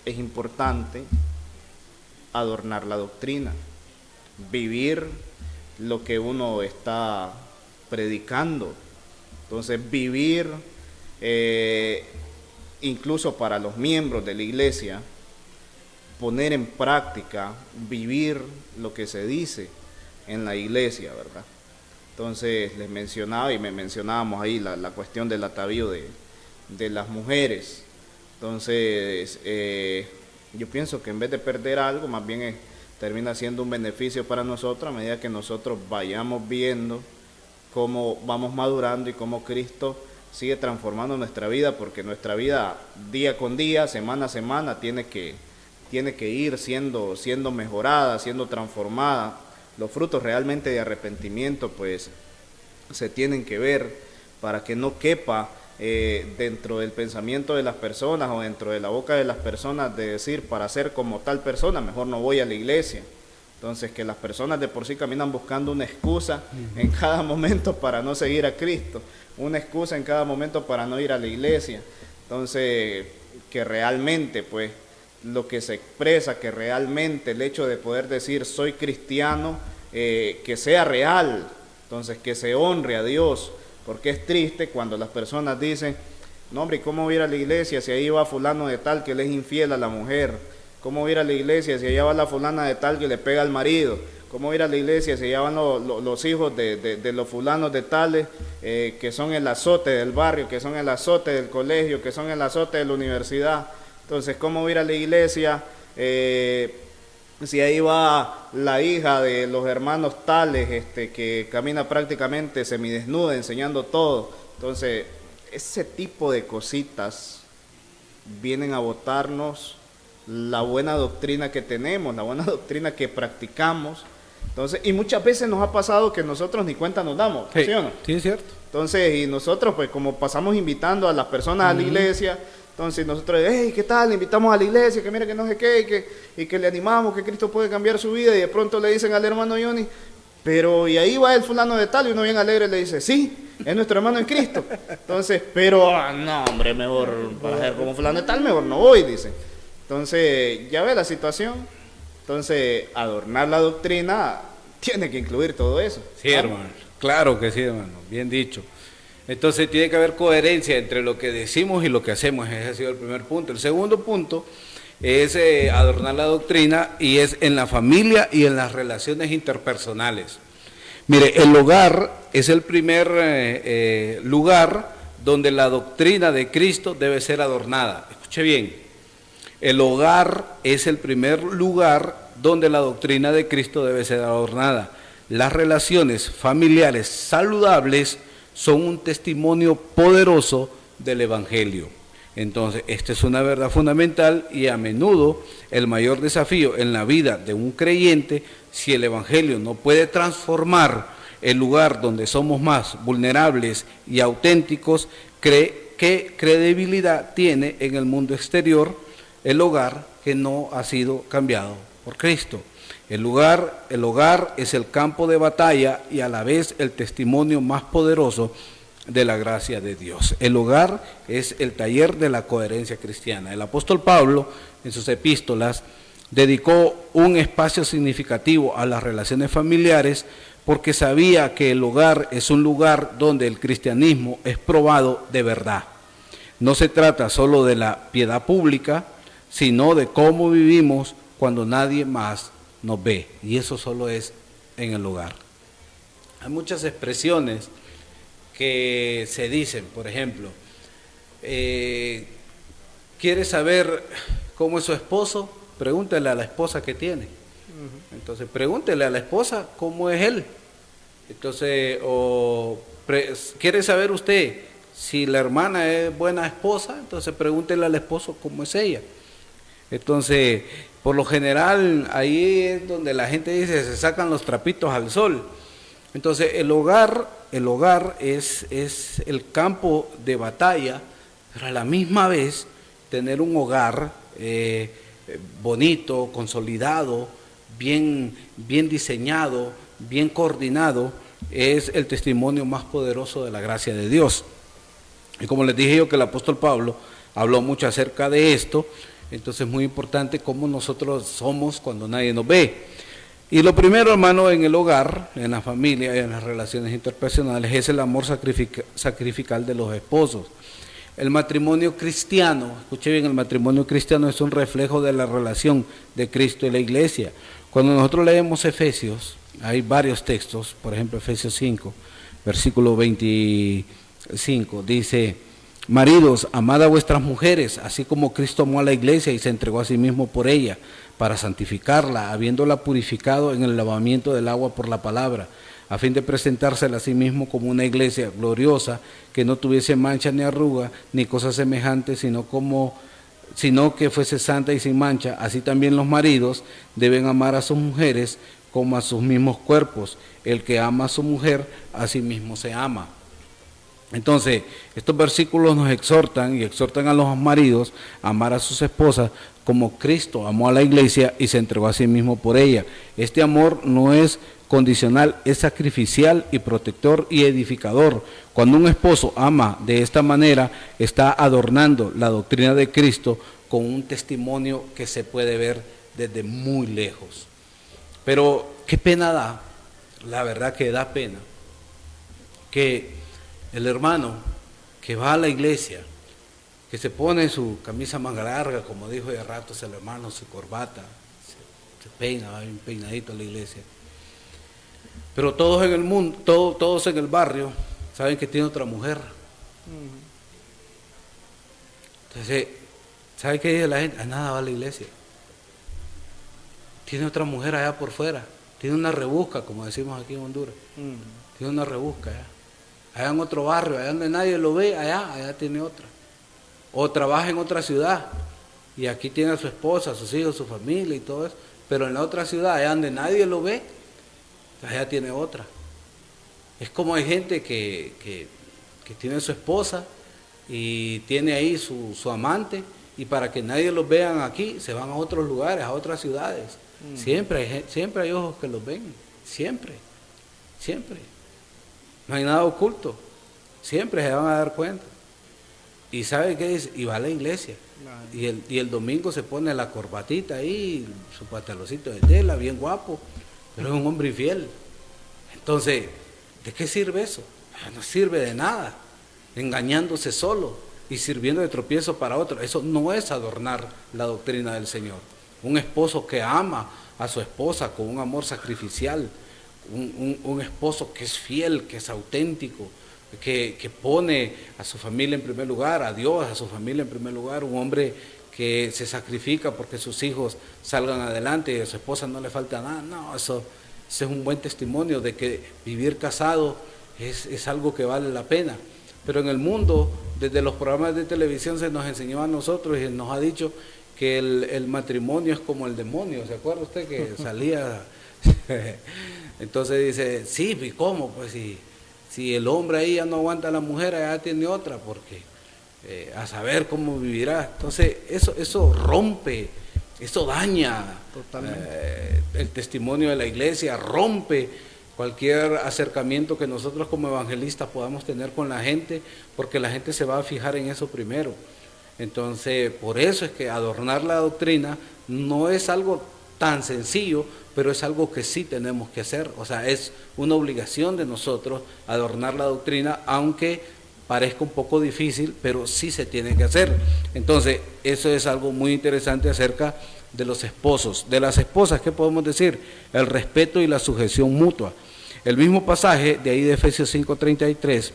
es importante adornar la doctrina, vivir lo que uno está predicando. Entonces, vivir, incluso para los miembros de la iglesia, poner en práctica, vivir lo que se dice en la iglesia, ¿verdad? Entonces, les mencionaba y me mencionábamos ahí la cuestión del atavío de las mujeres. Entonces, yo pienso que en vez de perder algo, más bien termina siendo un beneficio para nosotros a medida que nosotros vayamos viendo cómo vamos madurando y cómo Cristo sigue transformando nuestra vida, porque nuestra vida día con día, semana a semana, tiene que ir siendo mejorada, siendo transformada. Los frutos realmente de arrepentimiento pues se tienen que ver para que no quepa dentro del pensamiento de las personas o dentro de la boca de las personas de decir, para ser como tal persona mejor no voy a la iglesia. Entonces, que las personas de por sí caminan buscando una excusa en cada momento para no seguir a Cristo, una excusa en cada momento para no ir a la iglesia. Entonces, que realmente pues lo que se expresa, que realmente el hecho de poder decir soy cristiano, que sea real, entonces que se honre a Dios, porque es triste cuando las personas dicen, no hombre, ¿cómo voy a ir a la iglesia si ahí va fulano de tal que le es infiel a la mujer? ¿Cómo voy a ir a la iglesia si allá va la fulana de tal que le pega al marido? ¿Cómo voy a ir a la iglesia si allá van los hijos de los fulanos de tales que son el azote del barrio, que son el azote del colegio, que son el azote de la universidad? Entonces, ¿cómo voy a ir a la iglesia si ahí va la hija de los hermanos tales que camina prácticamente semidesnuda, enseñando todo? Entonces, ese tipo de cositas vienen a botarnos la buena doctrina que tenemos, la buena doctrina que practicamos. Entonces, y muchas veces nos ha pasado que nosotros ni cuenta nos damos, sí, ¿sí o no? Sí, es cierto. Entonces, y nosotros pues como pasamos invitando a las personas a la iglesia, entonces nosotros, hey, ¿qué tal? Le invitamos a la iglesia, que mira que no sé qué, y que le animamos, que Cristo puede cambiar su vida, y de pronto le dicen al hermano Johnny, pero y ahí va el fulano de tal, y uno bien alegre le dice, sí, es nuestro hermano en Cristo. Entonces, pero no, hombre, mejor para ser como fulano de tal, mejor no voy, dice. Entonces, ya ve la situación. Entonces, adornar la doctrina tiene que incluir todo eso. Sí, hermano, claro que sí, hermano, bien dicho. Entonces tiene que haber coherencia entre lo que decimos y lo que hacemos. Ese ha sido el primer punto. El segundo punto es adornar la doctrina, y es en la familia y en las relaciones interpersonales. Mire, el hogar es el primer lugar donde la doctrina de Cristo debe ser adornada. Escuche bien. El hogar es el primer lugar donde la doctrina de Cristo debe ser adornada. Las relaciones familiares saludables son un testimonio poderoso del Evangelio. Entonces, esta es una verdad fundamental y a menudo el mayor desafío en la vida de un creyente, si el Evangelio no puede transformar el lugar donde somos más vulnerables y auténticos, ¿qué credibilidad tiene en el mundo exterior el hogar que no ha sido cambiado por Cristo? El hogar es el campo de batalla y a la vez el testimonio más poderoso de la gracia de Dios. El hogar es el taller de la coherencia cristiana. El apóstol Pablo, en sus epístolas, dedicó un espacio significativo a las relaciones familiares porque sabía que el hogar es un lugar donde el cristianismo es probado de verdad. No se trata solo de la piedad pública, sino de cómo vivimos cuando nadie más nos ve, y eso solo es en el hogar. Hay muchas expresiones que se dicen, por ejemplo, ¿quiere saber cómo es su esposo? Pregúntele a la esposa que tiene. Entonces, pregúntele a la esposa cómo es él. Entonces, ¿quiere saber usted si la hermana es buena esposa? Entonces, pregúntele al esposo cómo es ella. Entonces, por lo general, ahí es donde la gente dice, se sacan los trapitos al sol. Entonces, el hogar es el campo de batalla, pero a la misma vez, tener un hogar bonito, consolidado, bien diseñado, bien coordinado, es el testimonio más poderoso de la gracia de Dios. Y como les dije yo que el apóstol Pablo habló mucho acerca de esto, entonces es muy importante cómo nosotros somos cuando nadie nos ve. Y lo primero, hermano, en el hogar, en la familia y en las relaciones interpersonales es el amor sacrificial de los esposos. El matrimonio cristiano, escuche bien, el matrimonio cristiano es un reflejo de la relación de Cristo y la iglesia. Cuando nosotros leemos Efesios, hay varios textos, por ejemplo Efesios 5, versículo 25, dice: maridos, amad a vuestras mujeres, así como Cristo amó a la iglesia y se entregó a sí mismo por ella, para santificarla, habiéndola purificado en el lavamiento del agua por la palabra, a fin de presentársela a sí mismo como una iglesia gloriosa, que no tuviese mancha ni arruga, ni cosa semejante, sino que fuese santa y sin mancha. Así también los maridos deben amar a sus mujeres como a sus mismos cuerpos. El que ama a su mujer, a sí mismo se ama. Entonces, estos versículos nos exhortan y exhortan a los maridos a amar a sus esposas como Cristo amó a la iglesia y se entregó a sí mismo por ella. Este amor no es condicional, es sacrificial y protector y edificador. Cuando un esposo ama de esta manera, está adornando la doctrina de Cristo con un testimonio que se puede ver desde muy lejos. Pero qué pena da, la verdad que da pena, que el hermano que va a la iglesia, que se pone su camisa manga larga, como dijo de ratos el hermano, su corbata, se peina, va bien peinadito a la iglesia. Pero todos en el mundo, todos en el barrio, saben que tiene otra mujer. Entonces, ¿sabe qué dice la gente? A nada va a la iglesia. Tiene otra mujer allá por fuera, tiene una rebusca, como decimos aquí en Honduras. Tiene una rebusca allá. Allá en otro barrio, allá donde nadie lo ve, allá tiene otra. O trabaja en otra ciudad y aquí tiene a su esposa, a sus hijos, su familia y todo eso. Pero en la otra ciudad, allá donde nadie lo ve, allá tiene otra. Es como hay gente que tiene su esposa y tiene ahí su amante, y para que nadie los vean aquí, se van a otros lugares, a otras ciudades. Siempre hay ojos que los ven, siempre. No hay nada oculto, siempre se van a dar cuenta. ¿Y sabe qué dice? Y va a la iglesia. Y el domingo se pone la corbatita ahí, su pantaloncito de tela, bien guapo, pero es un hombre infiel. Entonces, ¿de qué sirve eso? No sirve de nada, engañándose solo y sirviendo de tropiezo para otro. Eso no es adornar la doctrina del Señor. Un esposo que ama a su esposa con un amor sacrificial, un esposo que es fiel, que es auténtico, que pone a su familia en primer lugar, a Dios, a su familia en primer lugar, un hombre que se sacrifica porque sus hijos salgan adelante y a su esposa no le falta nada. No, eso es un buen testimonio de que vivir casado es algo que vale la pena. Pero en el mundo, desde los programas de televisión se nos enseñó a nosotros y nos ha dicho que el matrimonio es como el demonio. ¿Se acuerda usted que salía? Entonces dice, sí, ¿y cómo? Pues si el hombre ahí ya no aguanta a la mujer, allá tiene otra, porque a saber cómo vivirá. Entonces eso rompe, eso daña el testimonio de la iglesia, rompe cualquier acercamiento que nosotros como evangelistas podamos tener con la gente, porque la gente se va a fijar en eso primero. Entonces, por eso es que adornar la doctrina no es algo tan sencillo, pero es algo que sí tenemos que hacer. O sea, es una obligación de nosotros adornar la doctrina, aunque parezca un poco difícil, pero sí se tiene que hacer. Entonces, eso es algo muy interesante acerca de los esposos. De las esposas, ¿qué podemos decir? El respeto y la sujeción mutua. El mismo pasaje de ahí de Efesios 5:33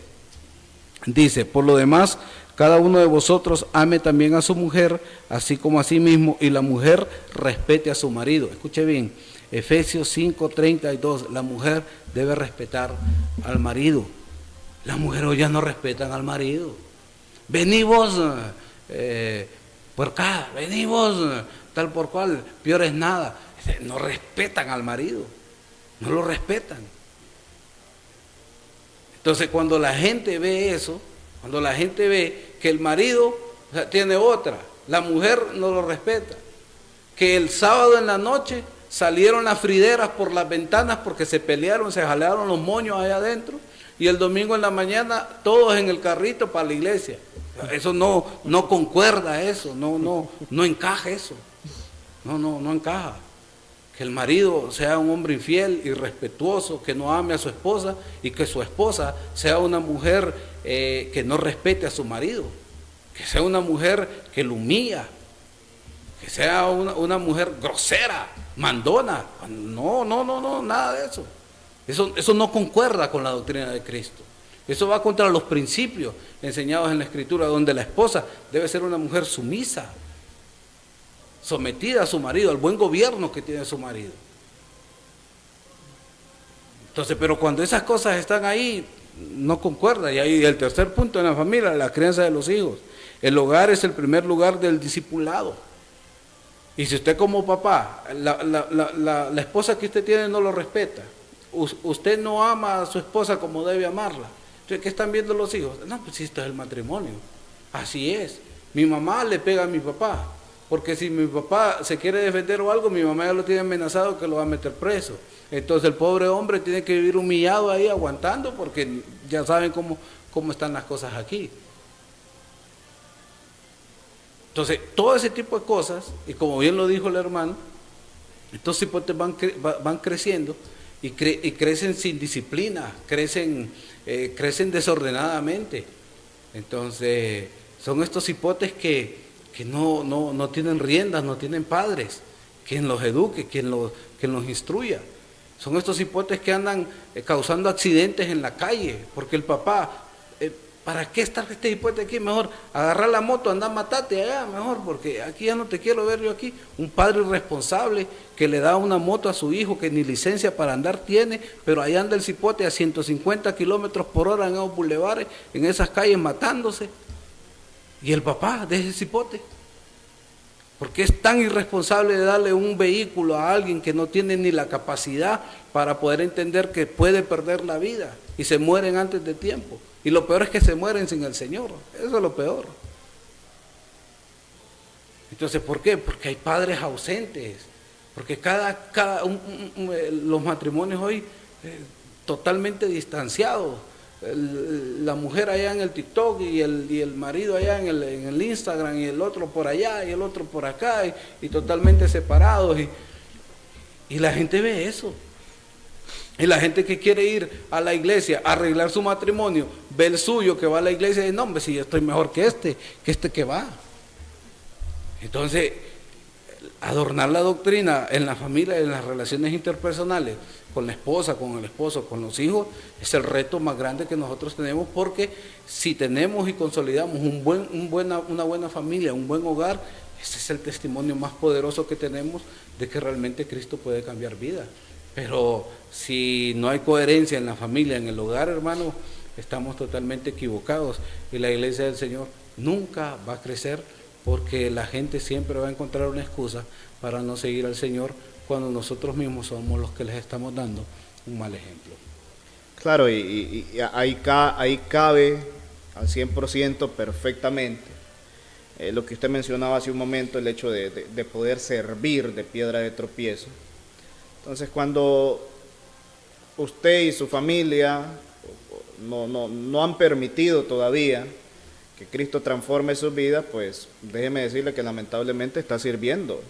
dice: por lo demás, cada uno de vosotros ame también a su mujer, así como a sí mismo, y la mujer respete a su marido. Escuche bien, Efesios 5:32, la mujer debe respetar al marido. Las mujeres hoy ya no respetan al marido. Vení vos, por acá, vení vos, tal por cual, peor es nada. No respetan al marido, no lo respetan. Entonces, cuando la gente ve eso, cuando la gente ve que el marido tiene otra, la mujer no lo respeta, que el sábado en la noche salieron las frideras por las ventanas porque se pelearon, se jalearon los moños allá adentro, y el domingo en la mañana todos en el carrito para la iglesia. Eso no concuerda, eso, no encaja eso. No encaja. Que el marido sea un hombre infiel, irrespetuoso, que no ame a su esposa, y que su esposa sea una mujer que no respete a su marido, que sea una mujer que lo humilla, que sea una mujer grosera, mandona. No, nada de eso. Eso no concuerda con la doctrina de Cristo. Eso va contra los principios enseñados en la Escritura, donde la esposa debe ser una mujer sumisa, sometida a su marido, al buen gobierno que tiene su marido. Entonces, pero cuando esas cosas están ahí, no concuerda. Y ahí el tercer punto en la familia, la crianza de los hijos. El hogar es el primer lugar del discipulado. Y si usted como papá, la esposa que usted tiene no lo respeta, usted no ama a su esposa como debe amarla, entonces, ¿qué están viendo los hijos? No, pues esto es el matrimonio. Así es. Mi mamá le pega a mi papá, porque si mi papá se quiere defender o algo, mi mamá ya lo tiene amenazado que lo va a meter preso. Entonces el pobre hombre tiene que vivir humillado ahí, aguantando, porque ya saben cómo están las cosas aquí. Entonces, todo ese tipo de cosas, y como bien lo dijo el hermano, estos hipotes van creciendo y crecen sin disciplina, crecen desordenadamente. Entonces, son estos hipotes que no tienen riendas, no tienen padres, quien los eduque, quien los instruya. Son estos hipotes que andan causando accidentes en la calle, porque el papá, ¿para qué estar este hipote aquí? Mejor agarrar la moto, andar, matate allá, mejor, porque aquí ya no te quiero ver yo aquí. Un padre irresponsable que le da una moto a su hijo que ni licencia para andar tiene, pero ahí anda el cipote a 150 kilómetros por hora en esos bulevares, en esas calles matándose. Y el papá de ese cipote, porque es tan irresponsable de darle un vehículo a alguien que no tiene ni la capacidad para poder entender que puede perder la vida y se mueren antes de tiempo. Y lo peor es que se mueren sin el Señor. Eso es lo peor. Entonces, ¿por qué? Porque hay padres ausentes. Porque los matrimonios hoy totalmente distanciados. La mujer allá en el TikTok y el marido allá en el Instagram, y el otro por allá y el otro por acá, y totalmente separados. Y la gente ve eso. Y la gente que quiere ir a la iglesia a arreglar su matrimonio, ve el suyo que va a la iglesia y dice, no, hombre, si yo estoy mejor que este que va. Entonces, adornar la doctrina en la familia, en las relaciones interpersonales, con la esposa, con el esposo, con los hijos, es el reto más grande que nosotros tenemos, porque si tenemos y consolidamos una buena familia, un buen hogar, ese es el testimonio más poderoso que tenemos de que realmente Cristo puede cambiar vidas. Pero si no hay coherencia en la familia, en el hogar, hermano, estamos totalmente equivocados, y la iglesia del Señor nunca va a crecer, porque la gente siempre va a encontrar una excusa para no seguir al Señor, cuando nosotros mismos somos los que les estamos dando un mal ejemplo. Claro, y ahí cabe al 100% perfectamente lo que usted mencionaba hace un momento, el hecho de poder servir de piedra de tropiezo. Entonces, cuando usted y su familia no han permitido todavía que Cristo transforme sus vidas, pues déjeme decirle que lamentablemente está sirviendo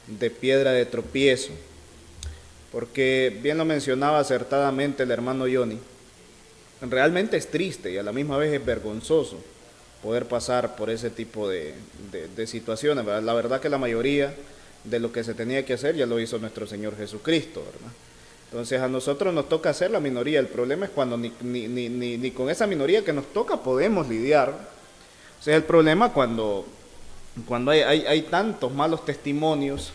de piedra de tropiezo, porque bien lo mencionaba acertadamente el hermano Johnny, realmente es triste y a la misma vez es vergonzoso poder pasar por ese tipo de situaciones, ¿verdad? La verdad que la mayoría de lo que se tenía que hacer ya lo hizo nuestro Señor Jesucristo, ¿verdad? Entonces a nosotros nos toca hacer la minoría. El problema es cuando ni con esa minoría que nos toca podemos lidiar. O sea, el problema cuando hay tantos malos testimonios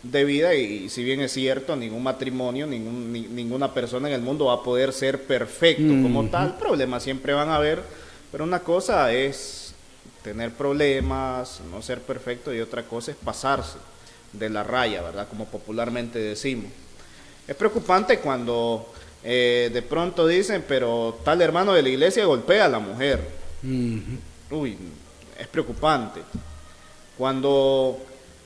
de vida, y si bien es cierto, ningún matrimonio, ninguna persona en el mundo va a poder ser perfecto como tal. Problemas siempre van a haber, pero una cosa es tener problemas, no ser perfecto, y otra cosa es pasarse de la raya, ¿verdad? Como popularmente decimos. Es preocupante cuando de pronto dicen, pero tal hermano de la iglesia golpea a la mujer. Uy, es preocupante. Cuando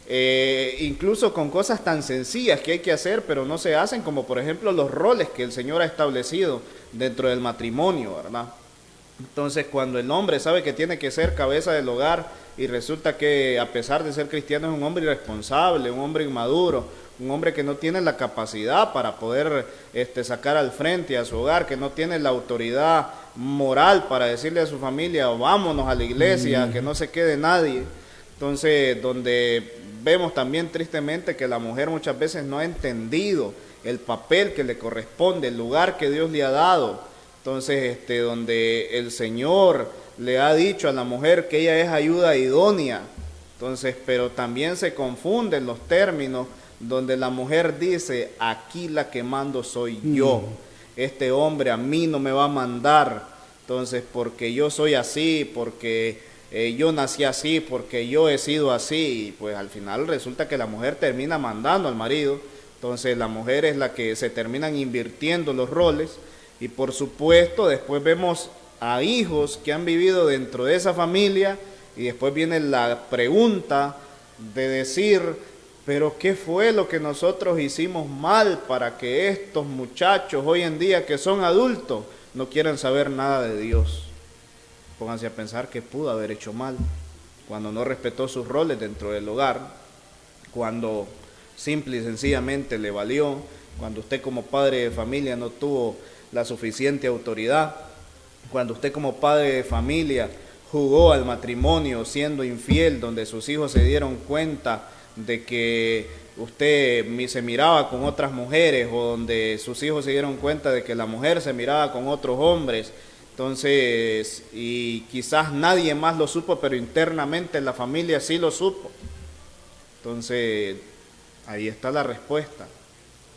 incluso con cosas tan sencillas que hay que hacer, pero no se hacen, como por ejemplo los roles que el Señor ha establecido dentro del matrimonio, ¿verdad? Entonces, cuando el hombre sabe que tiene que ser cabeza del hogar y resulta que a pesar de ser cristiano es un hombre irresponsable, un hombre inmaduro, un hombre que no tiene la capacidad para poder sacar al frente a su hogar, que no tiene la autoridad moral para decirle a su familia, vámonos a la iglesia, que no se quede nadie. Entonces, donde vemos también tristemente que la mujer muchas veces no ha entendido el papel que le corresponde, el lugar que Dios le ha dado. Entonces, donde el Señor le ha dicho a la mujer que ella es ayuda idónea. Entonces, pero también se confunden los términos, donde la mujer dice, aquí la que mando soy yo. Este hombre a mí no me va a mandar. Entonces, porque yo soy así, porque yo nací así, porque yo he sido así. Y pues al final resulta que la mujer termina mandando al marido. Entonces, la mujer es la que se terminan invirtiendo los roles. Y por supuesto, después vemos a hijos que han vivido dentro de esa familia y después viene la pregunta de decir, pero ¿qué fue lo que nosotros hicimos mal para que estos muchachos hoy en día que son adultos no quieran saber nada de Dios? Pónganse a pensar qué pudo haber hecho mal cuando no respetó sus roles dentro del hogar, cuando simple y sencillamente le valió, cuando usted como padre de familia no tuvo la suficiente autoridad, cuando usted como padre de familia jugó al matrimonio siendo infiel, donde sus hijos se dieron cuenta de que usted se miraba con otras mujeres, o donde sus hijos se dieron cuenta de que la mujer se miraba con otros hombres. Entonces, y quizás nadie más lo supo, pero internamente la familia sí lo supo. Entonces, ahí está la respuesta.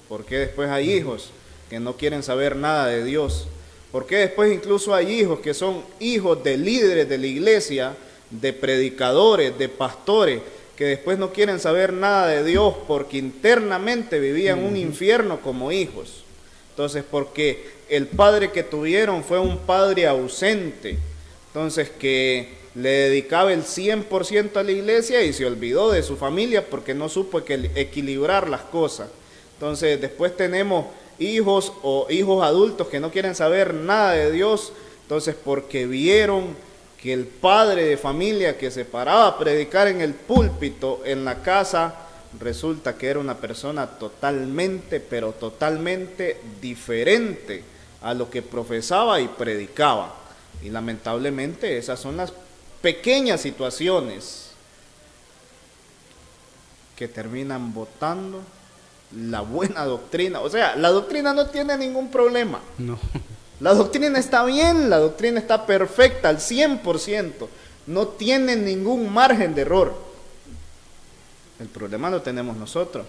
¿Por qué después hay hijos que no quieren saber nada de Dios? ¿Por qué después incluso hay hijos que son hijos de líderes de la iglesia, de predicadores, de pastores, que después no quieren saber nada de Dios porque internamente vivían un infierno como hijos? Entonces, porque el padre que tuvieron fue un padre ausente, entonces que le dedicaba el 100% a la iglesia y se olvidó de su familia porque no supo equilibrar las cosas. Entonces, después tenemos hijos o hijos adultos que no quieren saber nada de Dios, entonces porque vieron que el padre de familia que se paraba a predicar en el púlpito en la casa, resulta que era una persona totalmente, pero totalmente diferente a lo que profesaba y predicaba. Y lamentablemente esas son las pequeñas situaciones que terminan botando la buena doctrina. O sea, la doctrina no tiene ningún problema. No. La doctrina está bien, la doctrina está perfecta al 100%. No tiene ningún margen de error. El problema lo tenemos nosotros.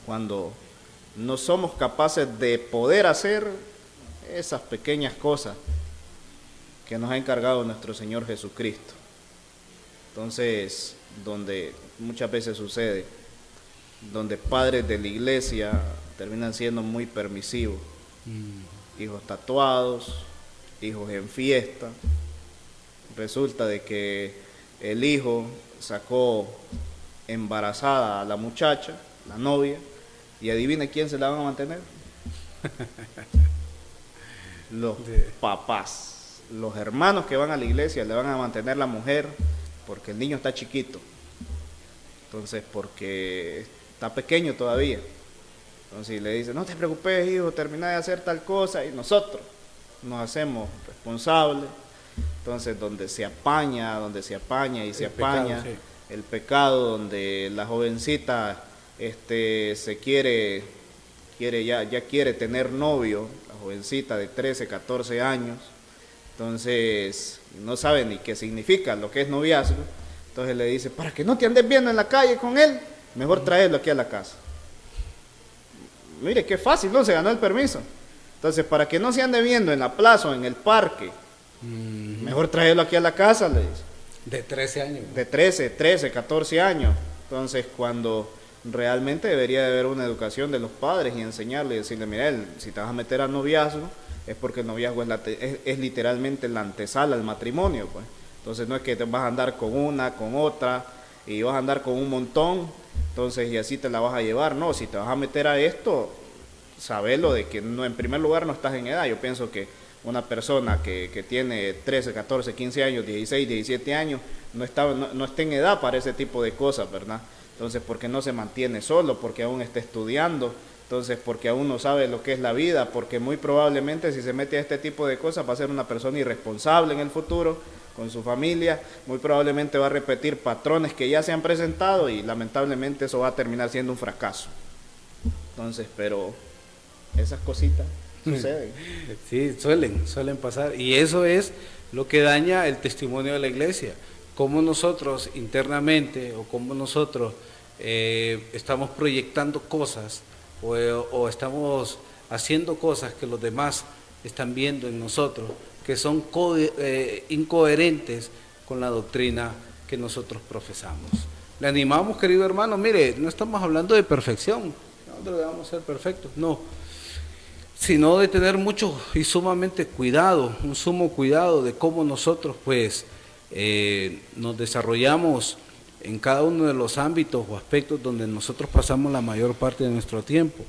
Cuando no somos capaces de poder hacer esas pequeñas cosas que nos ha encargado nuestro Señor Jesucristo. Entonces, donde muchas veces sucede, donde padres de la iglesia terminan siendo muy permisivos, hijos tatuados, hijos en fiesta. Resulta de que el hijo sacó embarazada a la muchacha, la novia, y adivine quién se la van a mantener. Los papás, los hermanos que van a la iglesia le van a mantener la mujer porque el niño está chiquito. Entonces, porque está pequeño todavía. Entonces le dice, no te preocupes, hijo, termina de hacer tal cosa, y nosotros nos hacemos responsables. Entonces, donde se apaña y se apaña el pecado, donde la jovencita se quiere tener novio, la jovencita de 13, 14 años, entonces no sabe ni qué significa lo que es noviazgo. Entonces le dice, para que no te andes viendo en la calle con él, mejor traerlo aquí a la casa. Mire, qué fácil, ¿no? Se ganó el permiso. Entonces, para que no se ande viendo en la plaza o en el parque, mejor traerlo aquí a la casa, le dice. De 13 años. De 13, 14 años. Entonces, cuando realmente debería de haber una educación de los padres y enseñarle, decirle, mira, si te vas a meter al noviazgo, es porque el noviazgo es literalmente la antesala al matrimonio, pues. Entonces, no es que te vas a andar con una, con otra, y vas a andar con un montón, entonces y así te la vas a llevar. No, si te vas a meter a esto, sabelo de que no, en primer lugar no estás en edad. Yo pienso que una persona que tiene 13, 14, 15 años, 16, 17 años, no está en edad para ese tipo de cosas, ¿verdad? Entonces, porque no se mantiene solo, porque aún está estudiando, entonces porque aún no sabe lo que es la vida, porque muy probablemente si se mete a este tipo de cosas va a ser una persona irresponsable en el futuro, con su familia, muy probablemente va a repetir patrones que ya se han presentado y lamentablemente eso va a terminar siendo un fracaso. Entonces, pero esas cositas suceden. Sí, suelen pasar, y eso es lo que daña el testimonio de la iglesia, cómo nosotros internamente o cómo nosotros estamos proyectando cosas o estamos haciendo cosas que los demás están viendo en nosotros, que son incoherentes con la doctrina que nosotros profesamos. Le animamos, querido hermano, mire, no estamos hablando de perfección, no debemos ser perfectos, no, sino de tener mucho y sumamente cuidado, un sumo cuidado de cómo nosotros pues nos desarrollamos en cada uno de los ámbitos o aspectos donde nosotros pasamos la mayor parte de nuestro tiempo.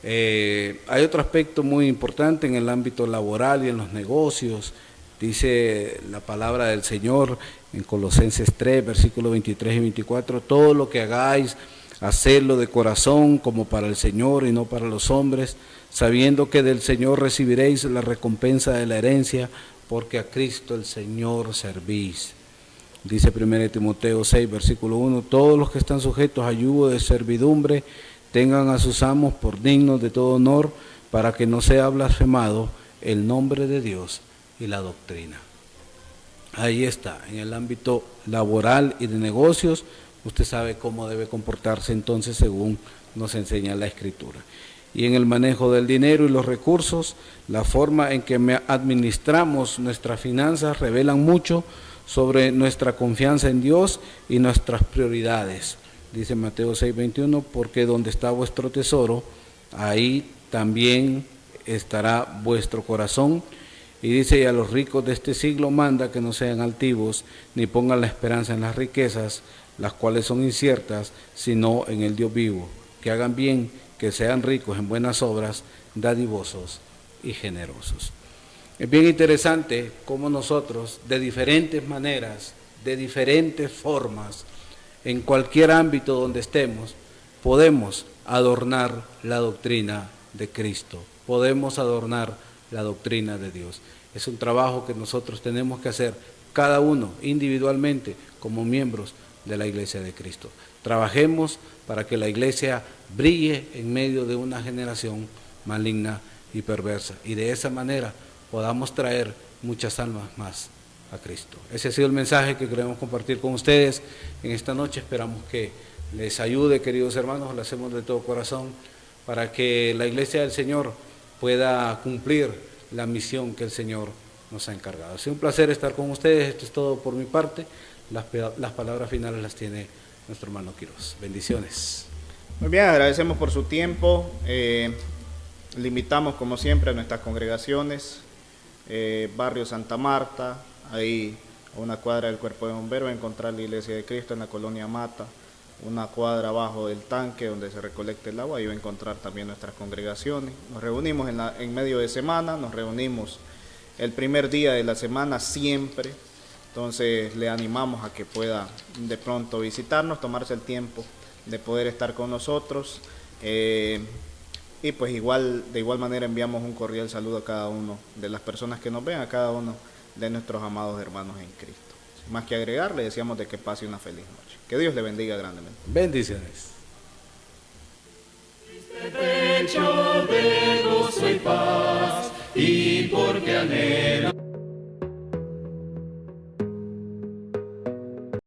Hay otro aspecto muy importante en el ámbito laboral y en los negocios. Dice la palabra del Señor en Colosenses 3, versículos 23 y 24, todo lo que hagáis, hacedlo de corazón como para el Señor y no para los hombres, sabiendo que del Señor recibiréis la recompensa de la herencia, porque a Cristo el Señor servís. Dice 1 Timoteo 6, versículo 1, todos los que están sujetos a yugo de servidumbre, tengan a sus amos por dignos de todo honor, para que no sea blasfemado el nombre de Dios y la doctrina. Ahí está, en el ámbito laboral y de negocios, usted sabe cómo debe comportarse entonces según nos enseña la Escritura. Y en el manejo del dinero y los recursos, la forma en que administramos nuestras finanzas revelan mucho sobre nuestra confianza en Dios y nuestras prioridades. Dice Mateo 6:21, porque donde está vuestro tesoro, ahí también estará vuestro corazón. Y dice, y a los ricos de este siglo manda que no sean altivos, ni pongan la esperanza en las riquezas, las cuales son inciertas, sino en el Dios vivo, que hagan bien, que sean ricos en buenas obras, dadivosos y generosos. Es bien interesante cómo nosotros, de diferentes maneras, de diferentes formas, en cualquier ámbito donde estemos, podemos adornar la doctrina de Cristo, podemos adornar la doctrina de Dios. Es un trabajo que nosotros tenemos que hacer, cada uno individualmente, como miembros de la Iglesia de Cristo. Trabajemos para que la Iglesia brille en medio de una generación maligna y perversa, y de esa manera podamos traer muchas almas más a Cristo. Ese ha sido el mensaje que queremos compartir con ustedes en esta noche. Esperamos que les ayude, queridos hermanos, lo hacemos de todo corazón, para que la Iglesia del Señor pueda cumplir la misión que el Señor nos ha encargado. Ha sido un placer estar con ustedes. Esto es todo por mi parte. Las palabras finales las tiene nuestro hermano Quiroz. Bendiciones. Muy bien, agradecemos por su tiempo. Le invitamos como siempre a nuestras congregaciones, Barrio Santa Marta, ahí a una cuadra del Cuerpo de Bomberos, a encontrar la Iglesia de Cristo en la colonia Mata, una cuadra abajo del tanque donde se recolecta el agua, y va a encontrar también nuestras congregaciones. Nos reunimos en medio de semana, nos reunimos el primer día de la semana siempre, entonces le animamos a que pueda de pronto visitarnos, tomarse el tiempo de poder estar con nosotros, y pues de igual manera enviamos un cordial saludo a cada uno de las personas que nos ven, a cada uno de nuestros amados hermanos en Cristo. Sin más que agregar, le deseamos de que pase una feliz noche. Que Dios le bendiga grandemente. Bendiciones. Pecho de gozo y paz, y porque anhela